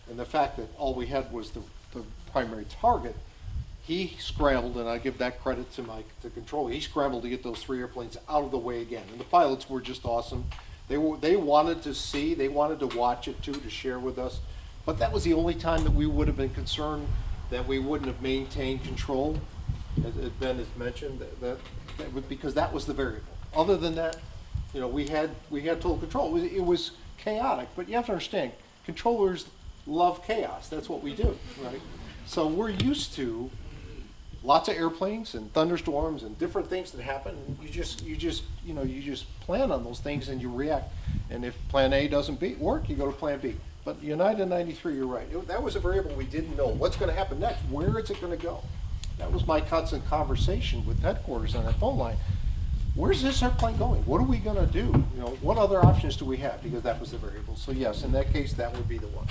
and the fact that all we had was the primary target, he scrambled, and I give that credit to the controller. He scrambled to get those 3 airplanes out of the way again. And the pilots were just awesome. They wanted to see, they wanted to watch it too, to share with us. But that was the only time that we would have been concerned that we wouldn't have maintained control, as Ben has mentioned, because that was the variable. Other than that, you know, we had total control. It was chaotic, but you have to understand, controllers love chaos. That's what we do, right? So we're used to lots of airplanes and thunderstorms and different things that happen. You just plan on those things and you react. And if plan A doesn't work, you go to plan B. But United 93, you're right. That was a variable we didn't know. What's going to happen next? Where is it going to go? That was my constant conversation with headquarters on that phone line. Where's this airplane going? What are we going to do? You know, what other options do we have? Because that was the variable. So yes, in that case, that would be the one.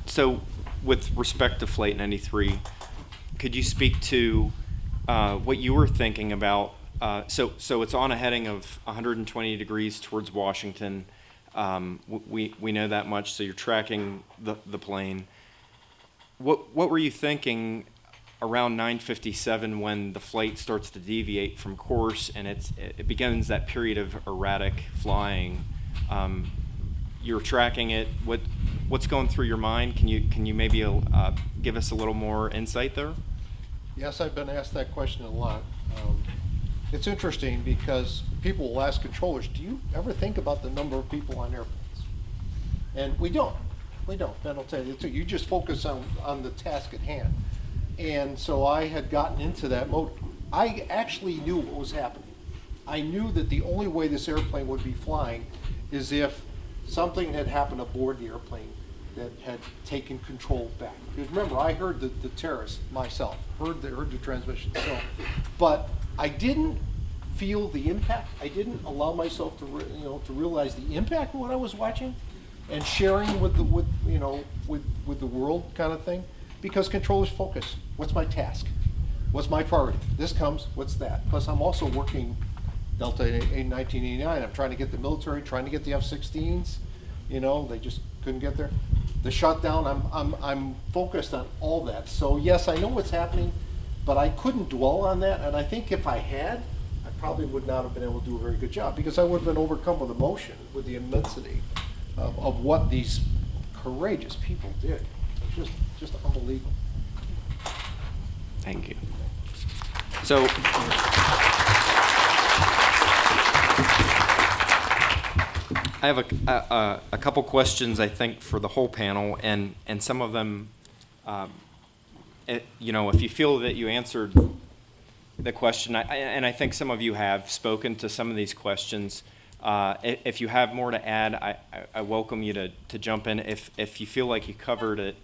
So with respect to Flight 93, could you speak to what you were thinking about? So it's on a heading of 120 degrees towards Washington. We know that much. So you're tracking the plane. What were you thinking around 9:57 when the flight starts to deviate from course and it begins that period of erratic flying? You're tracking it. What's going through your mind? Can you maybe give us a little more insight there? Yes, I've been asked that question a lot. It's interesting because people will ask controllers, do you ever think about the number of people on airplanes? And we don't. Ben will tell you, you just focus on the task at hand. And so I had gotten into that mode. I actually knew what was happening. I knew that the only way this airplane would be flying is if something had happened aboard the airplane that had taken control back. Because remember, I heard the terrorists myself, heard the transmission. So, but I didn't feel the impact. I didn't allow myself to realize the impact of what I was watching and sharing with the world kind of thing. Because controllers focus. What's my task? What's my priority? This comes. What's that? Plus, I'm also working Delta 1989. I'm trying to get the military, trying to get the F-16s. You know, they just couldn't get there. The shutdown. I'm focused on all that. So yes, I know what's happening, but I couldn't dwell on that. And I think if I had, I probably would not have been able to do a very good job, because I would have been overcome with emotion, with the immensity of what these courageous people did. Just unbelievable. Thank you. So, I have a couple questions, I think, for the whole panel, and some of them, if you feel that you answered the question, and I think some of you have spoken to some of these questions. If you have more to add, I welcome you to jump in. If you feel like you covered it,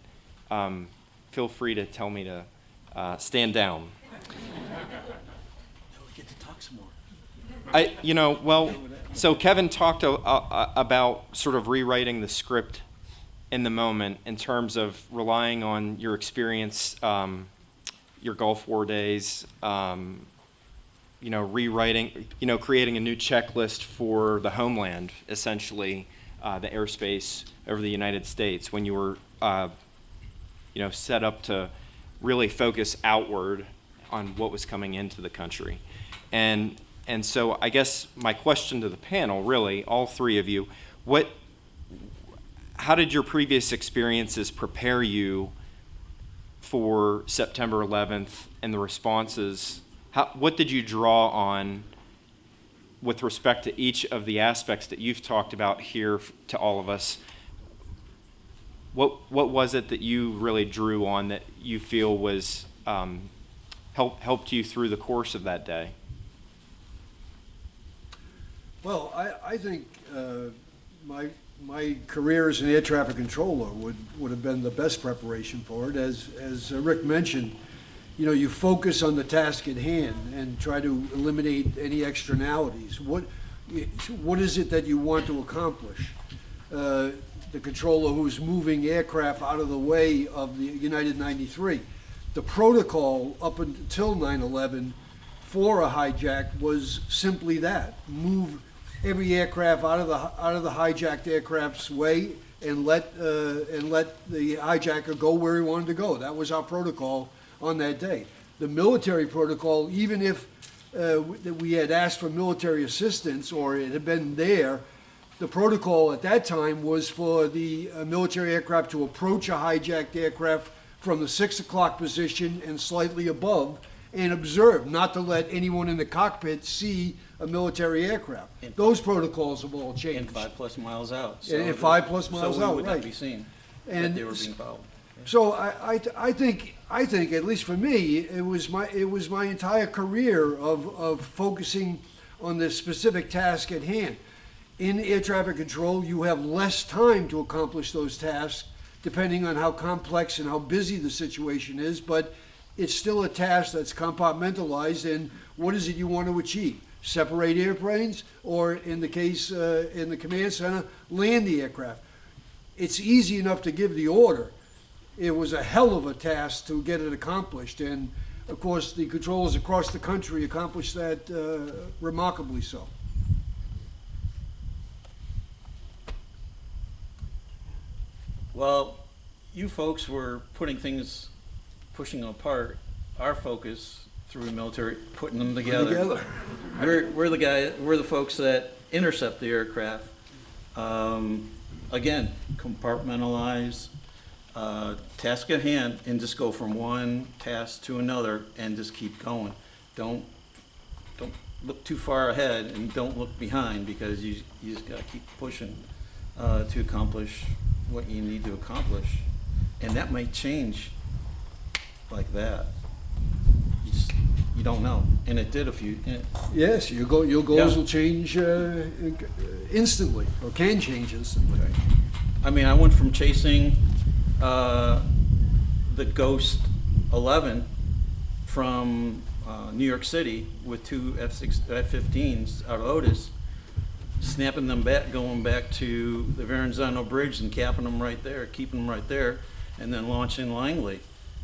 feel free to tell me to stand down. We get to talk some more. So Kevin talked about sort of rewriting the script in the moment in terms of relying on your experience, your Gulf War days, rewriting, creating a new checklist for the homeland, essentially, the airspace over the United States when you were, set up to really focus outward on what was coming into the country. And so I guess my question to the panel, really, all three of you, how did your previous experiences prepare you for September 11th and the responses? What did you draw on with respect to each of the aspects that you've talked about here to all of us? What was it that you really drew on that you feel was helped you through the course of that day? Well, I think my career as an air traffic controller would have been the best preparation for it. As Rick mentioned, you focus on the task at hand and try to eliminate any externalities. What is it that you want to accomplish? The controller who's moving aircraft out of the way of the United 93. The protocol up until 9/11 for a hijack was simply that: move every aircraft out of the hijacked aircraft's way and let the hijacker go where he wanted to go. That was our protocol on that day. The military protocol, even if we had asked for military assistance or it had been there, the protocol at that time was for the military aircraft to approach a hijacked aircraft from the 6 o'clock position and slightly above and observe, not to let anyone in the cockpit see a military aircraft. Those protocols have all changed. And 5+ miles out. And 5+ miles so out, we would right. not be seen that And they were being followed. So I think at least for me, it was my entire career of focusing on the specific task at hand. In air traffic control, you have less time to accomplish those tasks, depending on how complex and how busy the situation is, but it's still a task that's compartmentalized, and what is it you want to achieve? Separate airplanes, or in the case, in the command center, land the aircraft. It's easy enough to give the order. It was a hell of a task to get it accomplished, and of course, the controllers across the country accomplished that remarkably so. Well, you folks were pushing apart our focus through the military, putting them together. We're the folks that intercept the aircraft. Again, compartmentalize, task at hand, and just go from one task to another and just keep going. Don't look too far ahead and don't look behind, because you just gotta keep pushing to accomplish what you need to accomplish. And that might change like that. You don't know. And it did a few. Yes, your goals will change instantly, or can change instantly. I mean, I went from chasing the Ghost 11 from New York City with two F-15s out of Otis, snapping them back, going back to the Verrazano Bridge and capping them right there, keeping them right there, and then launching Langley.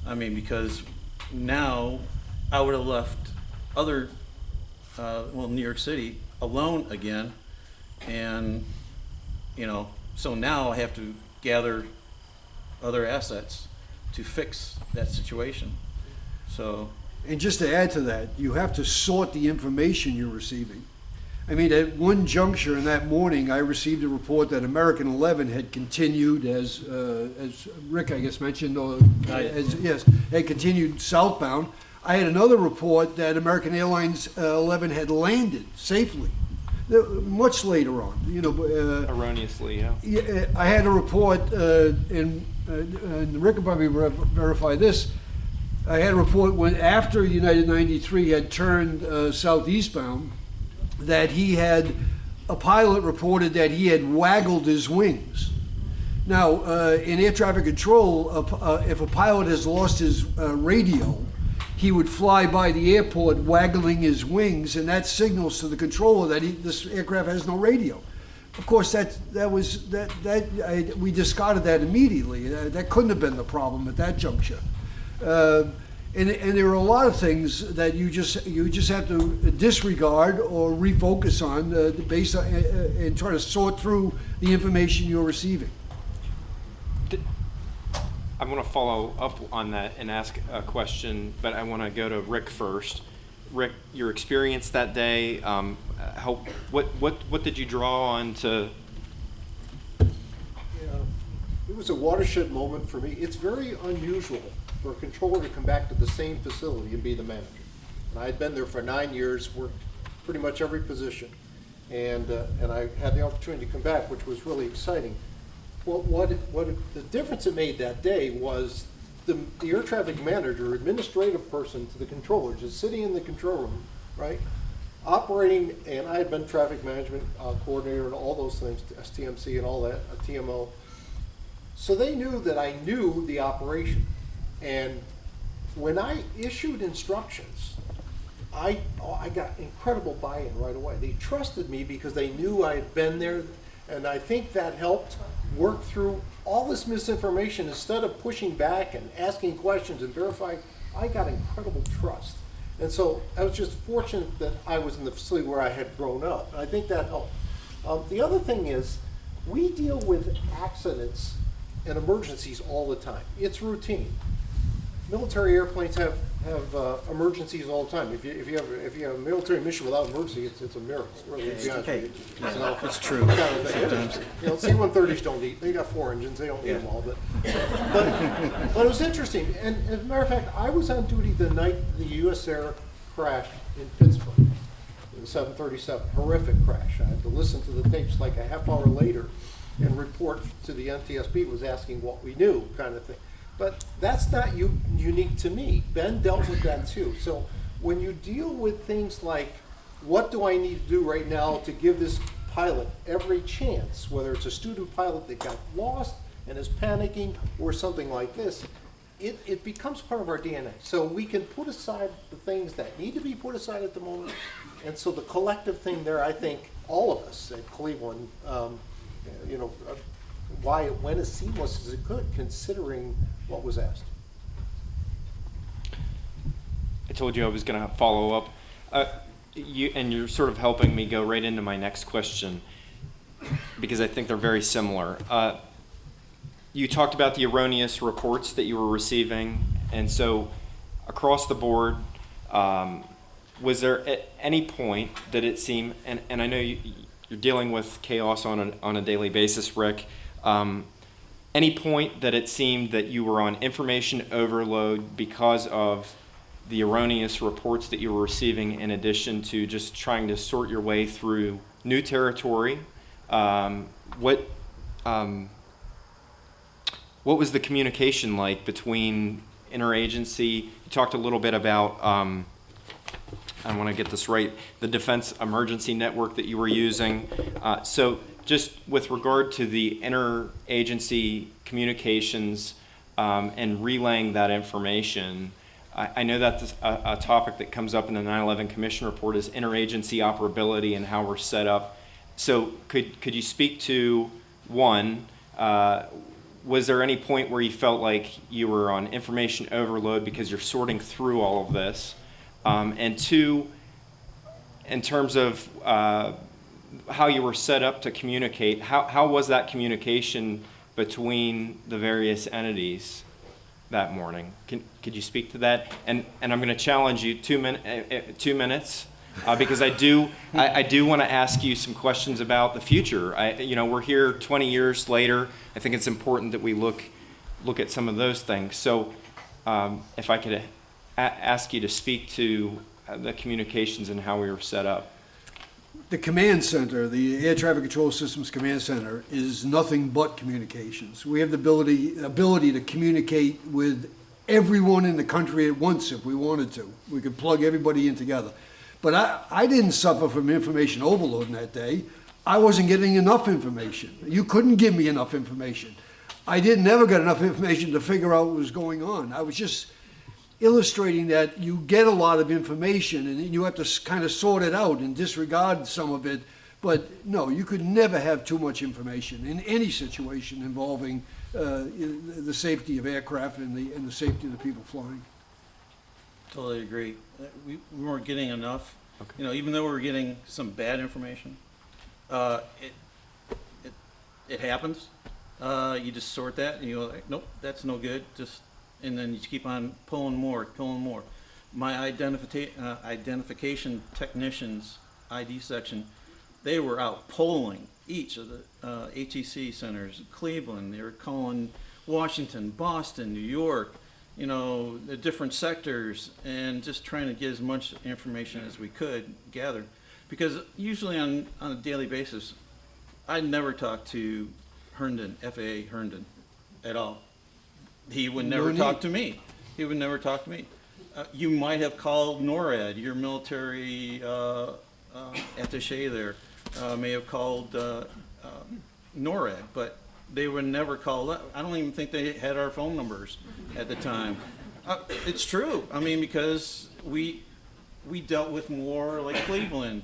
I mean, because now I would have left New York City alone again, and so now I have to gather other assets to fix that situation. So And just to add to that, you have to sort the information you're receiving. I mean, at one juncture in that morning, I received a report that American 11 had continued, as Rick, I guess, mentioned, or had continued southbound. I had another report that American Airlines 11 had landed safely, much later on. Erroneously, yeah. Yeah, I had a report, and Rick will probably verify this. I had a report when after United 93 had turned southeastbound, that a pilot reported that he had waggled his wings. Now, in air traffic control, if a pilot has lost his radio, he would fly by the airport waggling his wings, and that signals to the controller that this aircraft has no radio. Of course, we discarded that immediately. That couldn't have been the problem at that juncture. And there are a lot of things that you just have to disregard or refocus on based on and try to sort through the information you're receiving. I want to follow up on that and ask a question, but I want to go to Rick first. Rick, your experience that day, what did you draw on to? It was a watershed moment for me. It's very unusual for a controller to come back to the same facility and be the manager. And I had been there for 9 years, worked pretty much every position, and I had the opportunity to come back, which was really exciting. What the difference it made that day was the air traffic manager, administrative person to the controller, just sitting in the control room, right, operating, and I had been traffic management coordinator and all those things, STMC and all that, TMO. So they knew that I knew the operation. And when I issued instructions, I got incredible buy-in right away. They trusted me because they knew I had been there, and I think that helped work through all this misinformation. Instead of pushing back and asking questions and verifying, I got incredible trust. And so I was just fortunate that I was in the facility where I had grown up. And I think that helped. The other thing is, we deal with accidents and emergencies all the time. It's routine. Military airplanes have emergencies all the time. If you have a military mission without emergency, it's a miracle. Really, to be honest with you. It's true. Sometimes. C-130s don't eat. They got 4 engines. They don't need them all. But it was interesting. And as a matter of fact, I was on duty the night the U.S. Air crashed in Pittsburgh. The 737, horrific crash. I had to listen to the tapes like a half hour later and report to the NTSB, was asking what we knew, kind of thing. But that's not unique to me. Ben dealt with that too. So when you deal with things like, what do I need to do right now to give this pilot every chance, whether it's a student pilot that got lost and is panicking or something like this, it becomes part of our DNA. So we can put aside the things that need to be put aside at the moment. And so the collective thing there, I think all of us at Cleveland, why it went as seamless as it could, considering what was asked. I told you I was going to follow up. You're sort of helping me go right into my next question, because I think they're very similar. You talked about the erroneous reports that you were receiving, and so across the board, was there at any point that it seemed, and I know you're dealing with chaos on a daily basis, Rick, any point that it seemed that you were on information overload because of the erroneous reports that you were receiving, in addition to just trying to sort your way through new territory? What was the communication like between interagency? You talked a little bit about, I want to get this right, the Defense Emergency Network that you were using. So just with regard to the interagency communications and relaying that information, I know that's a topic that comes up in the 9/11 Commission report is interagency operability and how we're set up. So could you speak to, one, was there any point where you felt like you were on information overload because you're sorting through all of this? And two, in terms of how you were set up to communicate, how was that communication between the various entities that morning. Could you speak to that? And I'm going to challenge you 2 minutes. Because I do want to ask you some questions about the future. We're here 20 years later. I think it's important that we look at some of those things. So, if I could ask you to speak to the communications and how we were set up. The command center, the Air Traffic Control Systems Command Center, is nothing but communications. We have the ability to communicate with everyone in the country at once if we wanted to. We could plug everybody in together. But I didn't suffer from information overload that day. I wasn't getting enough information. You couldn't give me enough information. I never got enough information to figure out what was going on. I was just illustrating that you get a lot of information and you have to kind of sort it out and disregard some of it. But no, you could never have too much information in any situation involving the safety of aircraft and the safety of the people flying. Totally agree. We weren't getting enough. Even though we were getting some bad information, it happens. You just sort that, and you're like, nope, that's no good. And then you keep on pulling more. My identification technicians, ID section, they were out polling each of the ATC centers, Cleveland. They were calling Washington, Boston, New York, the different sectors, and just trying to get as much information as we could gather. Because usually on a daily basis, I never talk to Herndon, FAA Herndon, at all. He would never talk to me. You might have called NORAD, your military attaché there, may have called NORAD, but they would never call up. I don't even think they had our phone numbers at the time. It's true. I mean, because we dealt with more like Cleveland,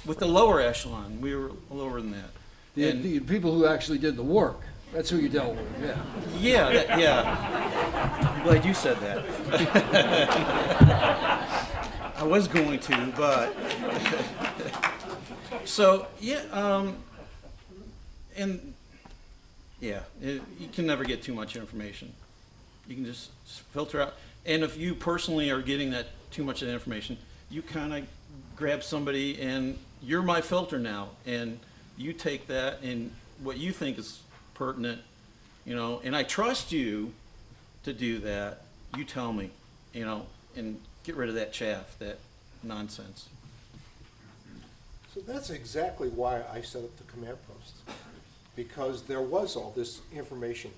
with the lower echelon. We were lower than that. The people who actually did the work, that's who you dealt with, yeah. Yeah. I'm glad you said that. I was going to, but so yeah. You can never get too much information. You can just filter out. And if you personally are getting that too much of the information, you kind of grab somebody and you're my filter now, and you take that and what you think is pertinent, and I trust you to do that. You tell me, and get rid of that chaff, that nonsense. So that's exactly why I set up the command post, because there was all this information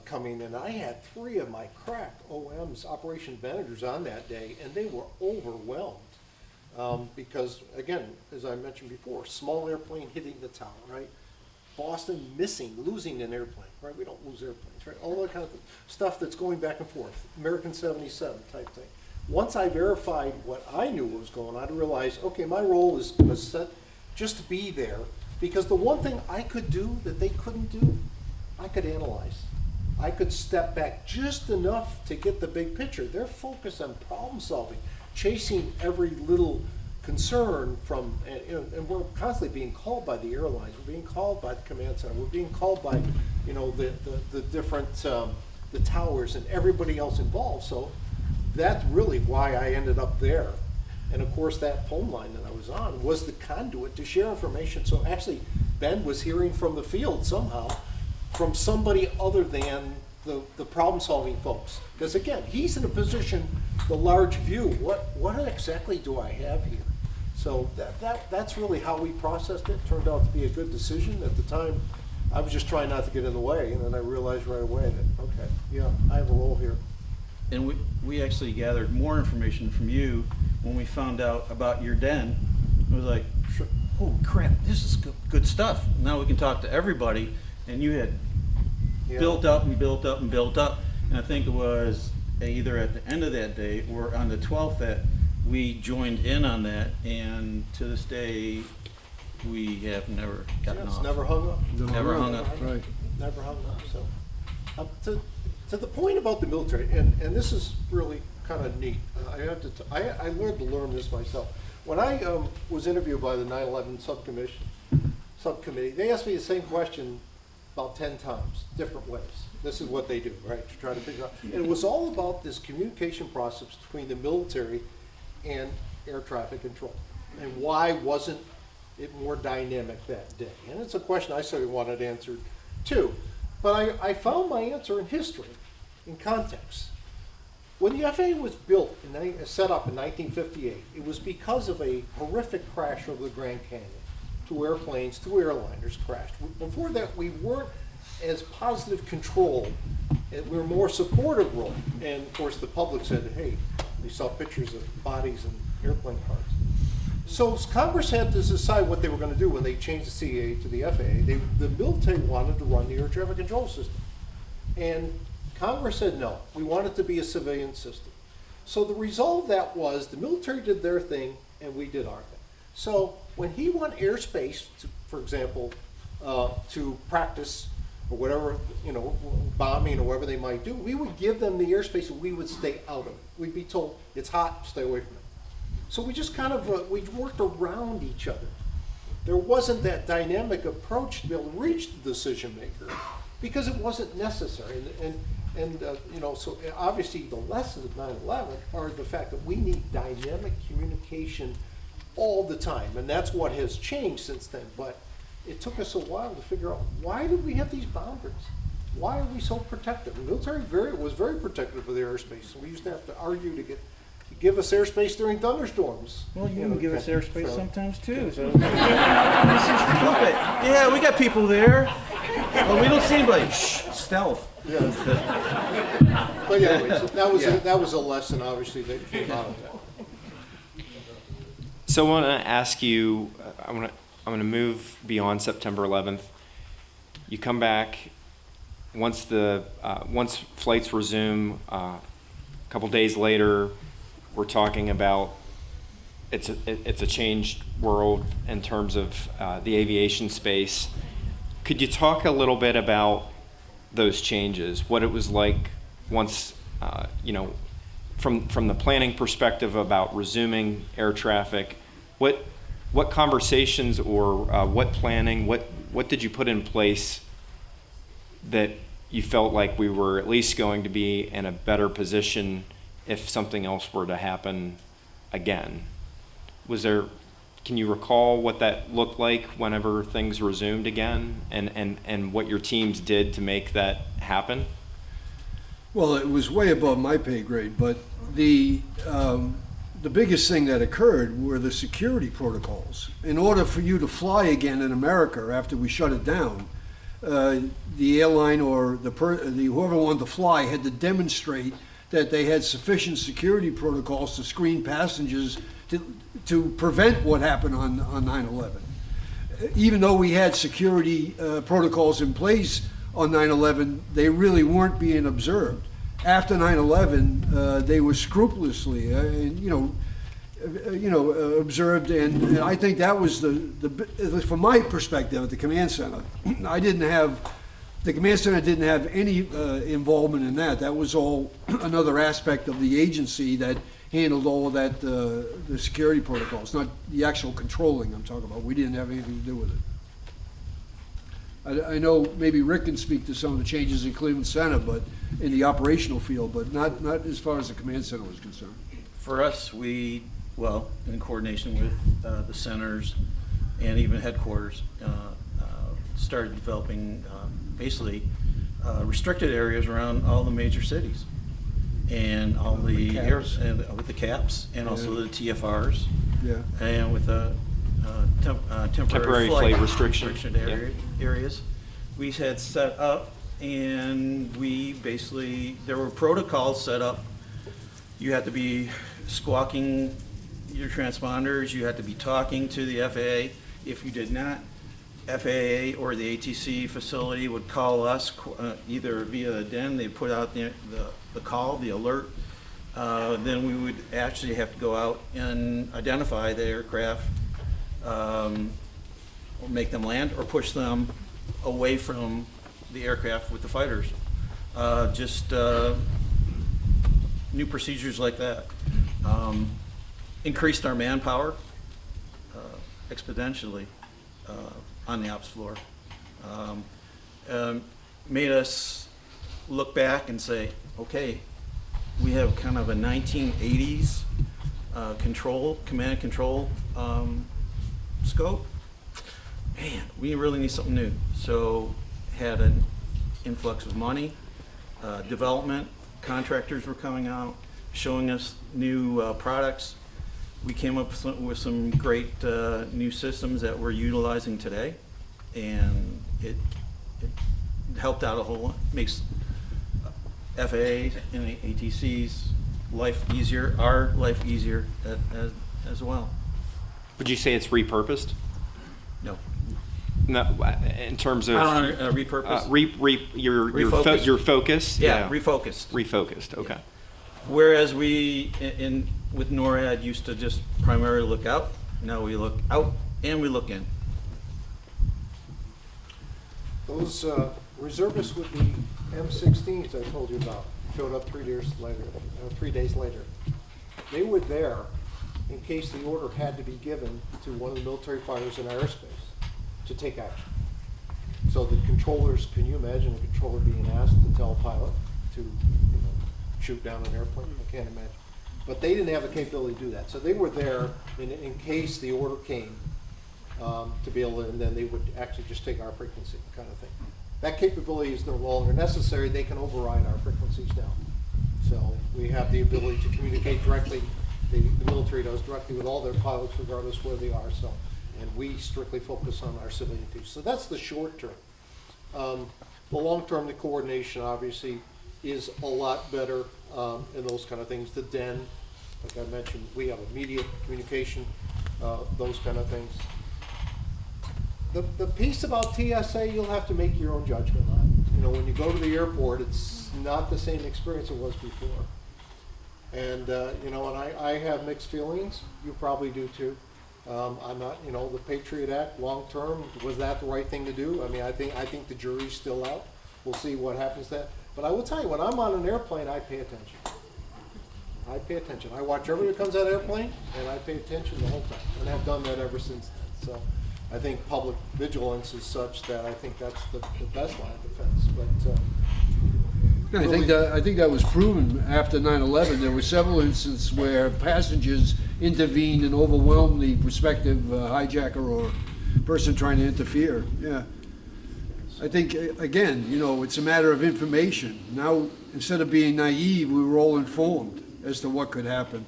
coming, and I had 3 of my crack OMs, operation managers, on that day, and they were overwhelmed. Because, again, as I mentioned before, small airplane hitting the tower, right? Boston losing an airplane, right? We don't lose airplanes, right? All that kind of stuff that's going back and forth. American 77 type thing. Once I verified what I knew was going on, I realized, okay, my role was set just to be there, because the one thing I could do that they couldn't do, I could analyze. I could step back just enough to get the big picture. They're focused on problem solving, chasing every little concern from, and we're constantly being called by the airlines, we're being called by the command center, we're being called by, the different, the towers and everybody else involved. So that's really why I ended up there. And of course, that phone line that I was on was the conduit to share information. So actually, Ben was hearing from the field somehow from somebody other than the problem-solving folks. Because again, he's in a position, the large view, what exactly do I have here? So that's really how we processed it. Turned out to be a good decision. At the time, I was just trying not to get in the way, and then I realized right away that, okay, yeah, I have a role here. And we actually gathered more information from you when we found out about your den. It was like, oh crap, this is good stuff. Now we can talk to everybody, and you had built up and built up and built up. And I think it was either at the end of that day or on the 12th that we joined in on that, and to this day, we have never gotten off. Never hung up. Never hung up. Right. Never hung up. So, to the point about the military, and this is really kind of neat. I learned to learn this myself. When I was interviewed by the 9/11 subcommittee, they asked me the same question about 10 times, different ways. This is what they do, right, to try to figure out. And it was all about this communication process between the military and air traffic control. And why wasn't it more dynamic that day? And it's a question I sort of wanted answered too. But I found my answer in history, in context. When the FAA was built, set up in 1958, it was because of a horrific crash over the Grand Canyon. Two airliners crashed. Before that, we weren't as positive control, and we were more supportive role. And of course, the public said, hey, we saw pictures of bodies and airplane parts. So Congress had to decide what they were going to do when they changed the CAA to the FAA. The military wanted to run the air traffic control system. And Congress said no, we want it to be a civilian system. So the result of that was the military did their thing and we did our thing. So when he won airspace, for example, to practice or whatever, bombing or whatever they might do, we would give them the airspace and we would stay out of it. We'd be told, it's hot, stay away from it. So we just kind of, we worked around each other. There wasn't that dynamic approach to be able to reach the decision maker because it wasn't necessary. So obviously the lessons of 9/11 are the fact that we need dynamic communication all the time. And that's what has changed since then. But it took us a while to figure out, why did we have these boundaries? Why are we so protective? The military was very protective of the airspace. We used to have to argue to give us airspace during thunderstorms. Well, you can give us airspace so- sometimes too. So. This is stupid. Yeah, we got people there. Well, we don't seem like stealth. Yeah. But anyways, that was a lesson, obviously, that came out of that. So I want to ask you, I'm going to move beyond September 11th. You come back once flights resume. A couple days later, we're talking about it's a changed world in terms of the aviation space. Could you talk a little bit about those changes? What it was like once, from the planning perspective about resuming air traffic. What conversations or what planning, what did you put in place that you felt like we were at least going to be in a better position if something else were to happen again? Can you recall what that looked like whenever things resumed again and what your teams did to make that happen? Well, it was way above my pay grade, but the biggest thing that occurred were the security protocols. In order for you to fly again in America after we shut it down, the airline or whoever wanted to fly had to demonstrate that they had sufficient security protocols to screen passengers to prevent what happened on 9/11. Even though we had security protocols in place on 9/11, they really weren't being observed. After 9/11, they were scrupulously, observed, and I think that was from my perspective at the command center. The command center didn't have any involvement in that. That was all another aspect of the agency that handled all of that, the security protocols, not the actual controlling I'm talking about. We didn't have anything to do with it. I know maybe Rick can speak to some of the changes in Cleveland Center, but in the operational field, but not as far as the command center was concerned. For us, in coordination with the centers and even headquarters, started developing basically restricted areas around all the major cities and all the caps. with the caps and also the TFRs. Yeah. And with the temporary flight restriction. Areas. We had set up, and there were protocols set up. You had to be squawking your transponders, you had to be talking to the FAA. If you did not, FAA or the ATC facility would call us either via the DEN, they put out the call, the alert. Then we would actually have to go out and identify the aircraft, or make them land or push them away from the aircraft with the fighters. New procedures like that. Increased our manpower exponentially on the ops floor. Made us look back and say, okay, we have kind of a 1980s command and control scope. Man, we really need something new. So had an influx of money, development, contractors were coming out, showing us new products. We came up with some great new systems that we're utilizing today, and it helped out a whole lot. Makes FAA and ATC's life easier, our life easier as well. Would you say it's repurposed? No, No, in terms of I don't know, repurpose. your Refocus? focus. Yeah, refocused. Refocused. Okay. Whereas we with NORAD used to just primarily look out, now we look out and we look in. Those reservists with the M16s I told you about showed up 3 days later. 3 days later, they were there in case the order had to be given to one of the military fighters in airspace to take action. So the controllers, can you imagine a controller being asked to tell a pilot to shoot down an airplane? I can't imagine. But they didn't have the capability to do that. So they were there in case the order came to be able to, and then they would actually just take our frequency kind of thing. That capability is no longer necessary. They can override our frequencies now. So we have the ability to communicate directly, the military does directly with all their pilots regardless where they are. So, and we strictly focus on our civilian teams. So that's the short term. The long term, the coordination obviously is a lot better in those kind of things. The DEN, like I mentioned, we have immediate communication, those kind of things. The piece about TSA, you'll have to make your own judgment on. You know, when you go to the airport, it's not the same experience it was before. And, you know, and I have mixed feelings. You probably do too. I'm not, you know, the Patriot Act, long term, was that the right thing to do? I mean, I think the jury's still out. We'll see what happens then. But I will tell you, when I'm on an airplane, I pay attention. I pay attention. I watch everybody that comes out of the airplane, and I pay attention the whole time. And I've done that ever since then. So I think public vigilance is such that I think that's the best line of defense. But I think that was proven after 9/11. There were several instances where passengers intervened and overwhelmed the prospective hijacker or person trying to interfere. Yeah. I think, again, you know, it's a matter of information. Now, instead of being naive, we were all informed as to what could happen.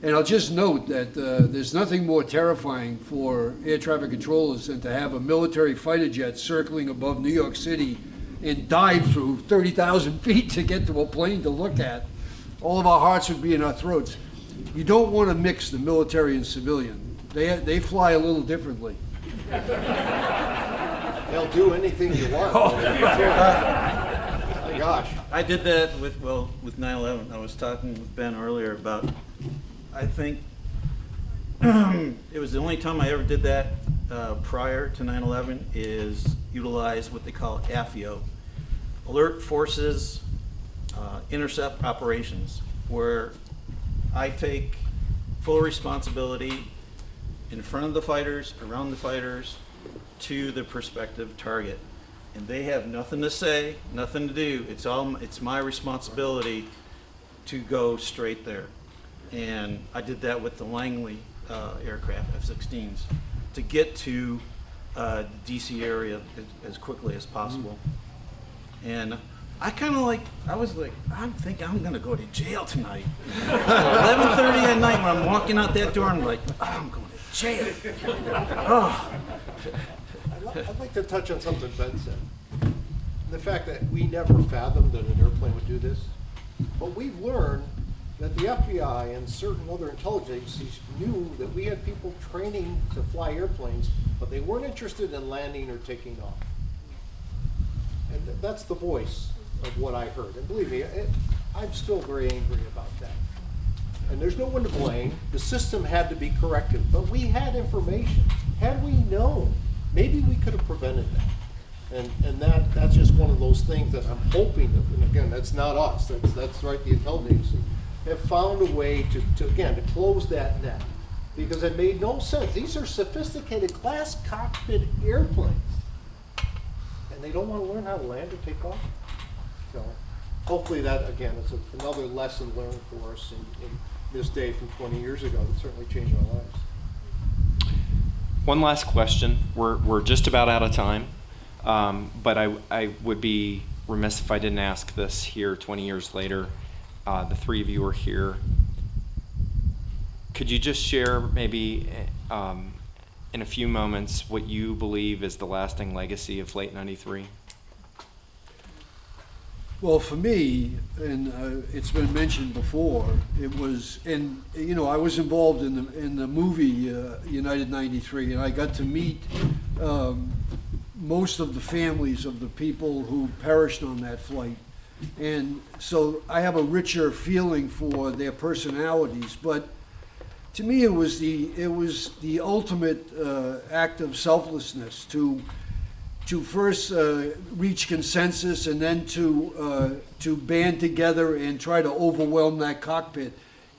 And I'll just note that there's nothing more terrifying for air traffic controllers than to have a military fighter jet circling above New York City and dive through 30,000 feet to get to a plane to look at. All of our hearts would be in our throats. You don't want to mix the military and civilian. They fly a little differently. they'll do anything you want. My gosh. I did that with 9/11. I was talking with Ben earlier about, I think it was the only time I ever did that prior to 9/11 is utilize what they call AFIO, Alert Forces Intercept Operations, where I take full responsibility in front of the fighters, around the fighters, to the prospective target. And they have nothing to say, nothing to do. It's my responsibility to go straight there. And I did that with the Langley aircraft, F-16s, to get to DC area as quickly as possible. And I think I'm gonna go to jail tonight. 11:30 at night when I'm walking out that door, I'm like, I'm going to jail. Oh. I'd like to touch on something Ben said. The fact that we never fathomed that an airplane would do this. But we've learned that the FBI and certain other intelligence agencies knew that we had people training to fly airplanes, but they weren't interested in landing or taking off. And that's the voice of what I heard. And believe me, I'm still very angry about that. And there's no one to blame. The system had to be corrected, but we had information. Had we known, maybe we could have prevented that. And that's just one of those things that I'm hoping that, and again, that's not us, that's right, the intelligence agency, have found a way to close that net. Because it made no sense. These are sophisticated glass cockpit airplanes. And they don't want to learn how to land or take off. So hopefully that, again, is another lesson learned for us in this day from 20 years ago that certainly changed our lives. One last question. We're just about out of time, but I would be remiss if I didn't ask this here 20 years later. The three of you are here. Could you just share maybe in a few moments what you believe is the lasting legacy of Late 93? Well, for me, and it's been mentioned before, it was, and you know, I was involved in the movie United 93, and I got to meet most of the families of the people who perished on that flight, and so I have a richer feeling for their personalities. But to me, it was the ultimate act of selflessness to first reach consensus and then to band together and try to overwhelm that cockpit.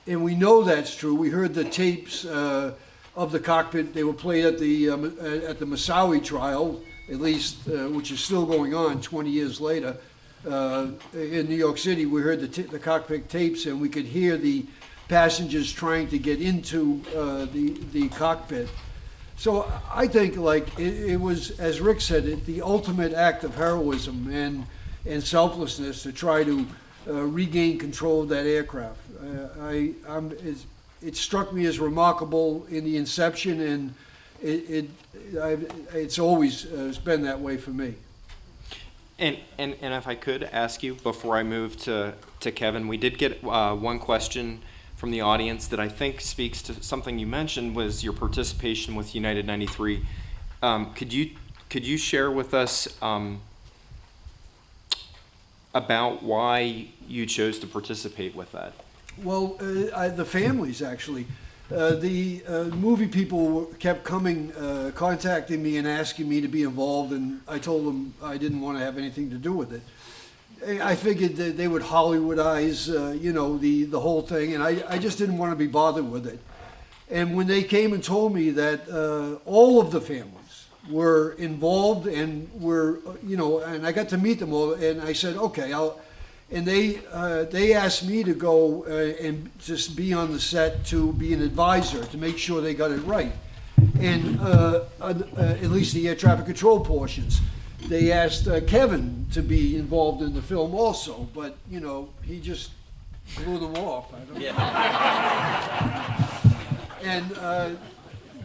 And we know that's true. We heard the tapes of the cockpit. They were played at the Moussaoui trial, at least, which is still going on 20 years later. In New York City, we heard the cockpit tapes, and we could hear the passengers trying to get into the cockpit. So I think, like, it was, as Rick said, the ultimate act of heroism and selflessness to try to regain control of that aircraft. It struck me as remarkable in the inception, and it's always been that way for me. And if I could ask you before I move to Kevin, we did get one question from the audience that I think speaks to something you mentioned, was your participation with United 93. Could you share with us about why you chose to participate with that? Well, the families, actually. The movie people kept coming, contacting me and asking me to be involved, and I told them I didn't want to have anything to do with it. I figured that they would Hollywoodize, the whole thing, and I just didn't want to be bothered with it. And when they came and told me that all of the families were involved and were, and I got to meet them all, and I said, okay, and they asked me to go and just be on the set to be an advisor to make sure they got it right, and at least the air traffic control portions. They asked Kevin to be involved in the film also, but, he just blew them off. I don't know. And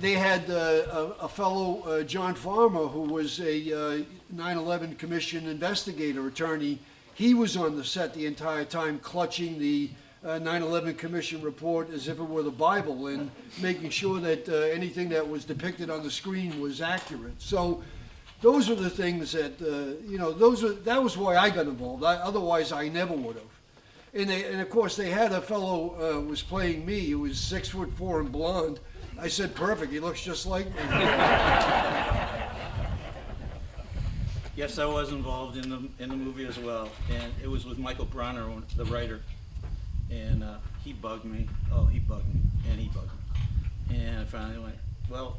they had a fellow, John Farmer, who was a 9/11 Commission investigator attorney. He was on the set the entire time, clutching the 9/11 Commission report as if it were the Bible and making sure that anything that was depicted on the screen was accurate. So those are the things that, that was why I got involved. Otherwise, I never would have. And of course, they had a fellow was playing me who was 6'4" and blonde. I said, perfect, he looks just like me. Yes, I was involved in the movie as well, and it was with Michael Bronner, the writer, and he bugged me. Oh, he bugged me, and he bugged me, and I finally went, well,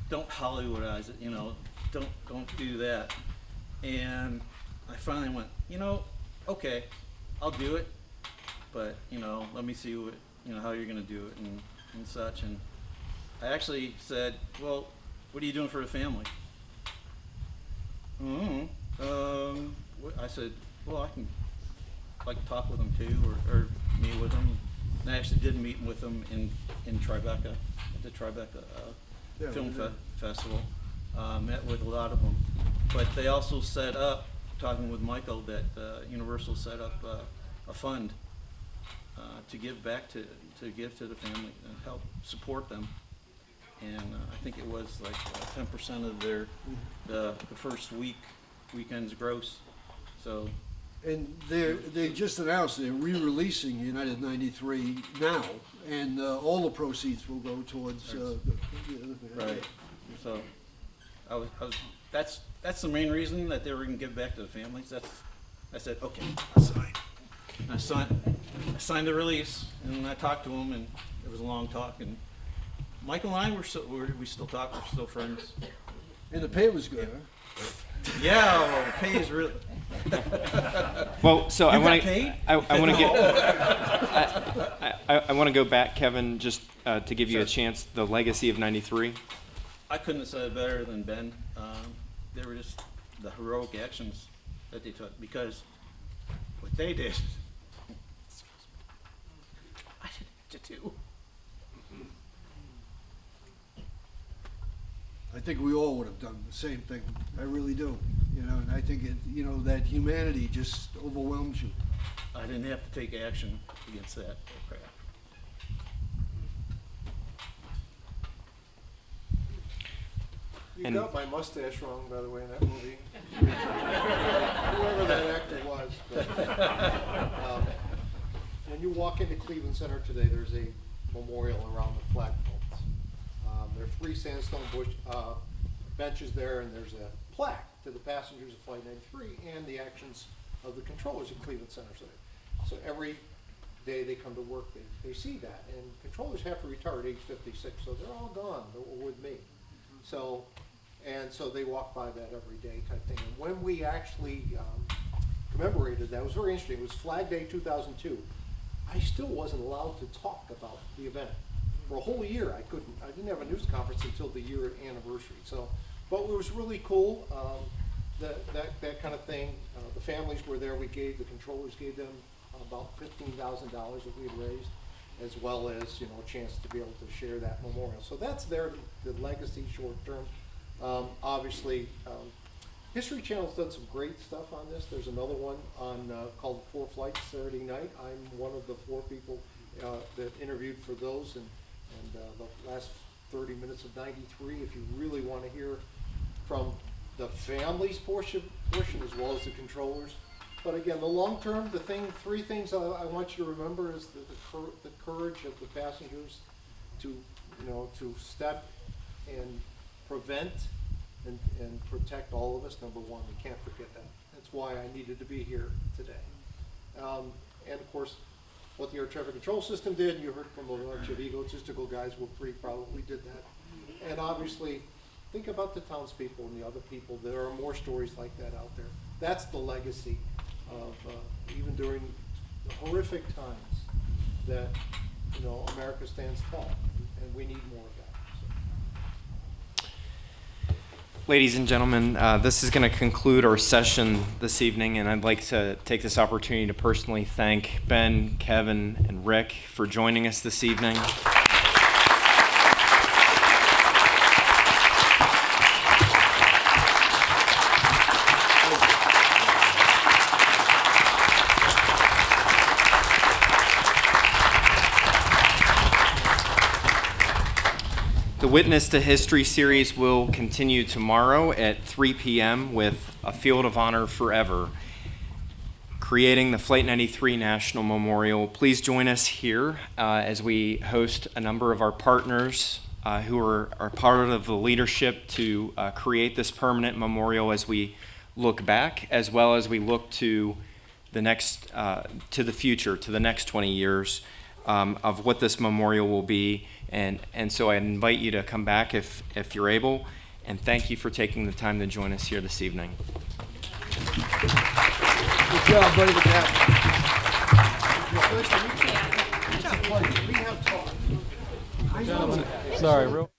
don't Hollywoodize it, don't do that. And I finally went, okay, I'll do it, but let me see what how you're gonna do it and such. And I actually said, well, what are you doing for the family? I said, well, I can talk with them too, or meet with them. And I actually did meet with them in Tribeca, at the Tribeca Film Festival. Met with a lot of them, but they also set up, talking with Michael, that Universal set up a fund to give back to the family and help support them. And I think it was like 10% of their the first weekend's gross. So. And they just announced they're re-releasing United 93 now, and all the proceeds will go towards Right. So that's the main reason that they were going to give back to the families. I said, okay, I signed the release, and I talked to them, and it was a long talk. And Michael and I we still talk. We're still friends. And the pay was good, huh? Yeah, well, pay is really. Well, so I You want got paid? I want to get I want to go back, Kevin, just to give you a chance. The legacy of '93. I couldn't have said it better than Ben. They were just the heroic actions that they took, because what they did, I didn't have to do. I think we all would have done the same thing. I really do. You know, and I think it, you know, that humanity just overwhelms you. I didn't have to take action against that crap. You And- got my mustache wrong, by the way, in that movie. Whoever that actor was. But, when you walk into Cleveland Center today, there's a memorial around the flagpoles. There are 3 sandstone benches there, and there's a plaque to the passengers of Flight 93 and the actions of the controllers at Cleveland Center today. So every day they come to work, they see that. And controllers have to retire at age 56, so they're all gone. They're with me. So, and so they walk by that every day type thing. And when we actually commemorated that, it was very interesting. It was Flag Day 2002. I still wasn't allowed to talk about the event. For a whole year, I didn't have a news conference until the year anniversary. So, but it was really cool, that kind of thing. The families were there. The controllers gave them about $15,000 that we had raised, as well as, you know, a chance to be able to share that memorial. So that's the legacy short term. Obviously, History Channel's done some great stuff on this. There's another one on called 4 Flights Saturday Night. I'm one of the 4 people that interviewed for those, and the last 30 minutes of '93. If you really want to hear from the family's portion as well as the controllers. But again, the long term, 3 things I want you to remember is the courage of the passengers to, you know, to step and prevent and protect all of us. Number 1, we can't forget that. That's why I needed to be here today. And of course, what the air traffic control system did, and you heard from a bunch of egotistical guys, we're pretty proud that we did that. And obviously, think about the townspeople and the other people. There are more stories like that out there. That's the legacy of, even during the horrific times, that, you know, America stands tall, and we need more of that. So. Ladies and gentlemen, this is going to conclude our session this evening, and I'd like to take this opportunity to personally thank Ben, Kevin, and Rick for joining us this evening. The Witness to History series will continue tomorrow at 3 p.m. with A Field of Honor Forever, creating the Flight 93 National Memorial. Please join us here as we host a number of our partners who are part of the leadership to create this permanent memorial as we look back, as well as we look to the next, to the future, to the next 20 years of what this memorial will be. And so I invite you to come back if you're able, and thank you for taking the time to join us here this evening. Good job, buddy. Good job. Nice to meet you. It's a pleasure. We have talked. I know. Sorry, real.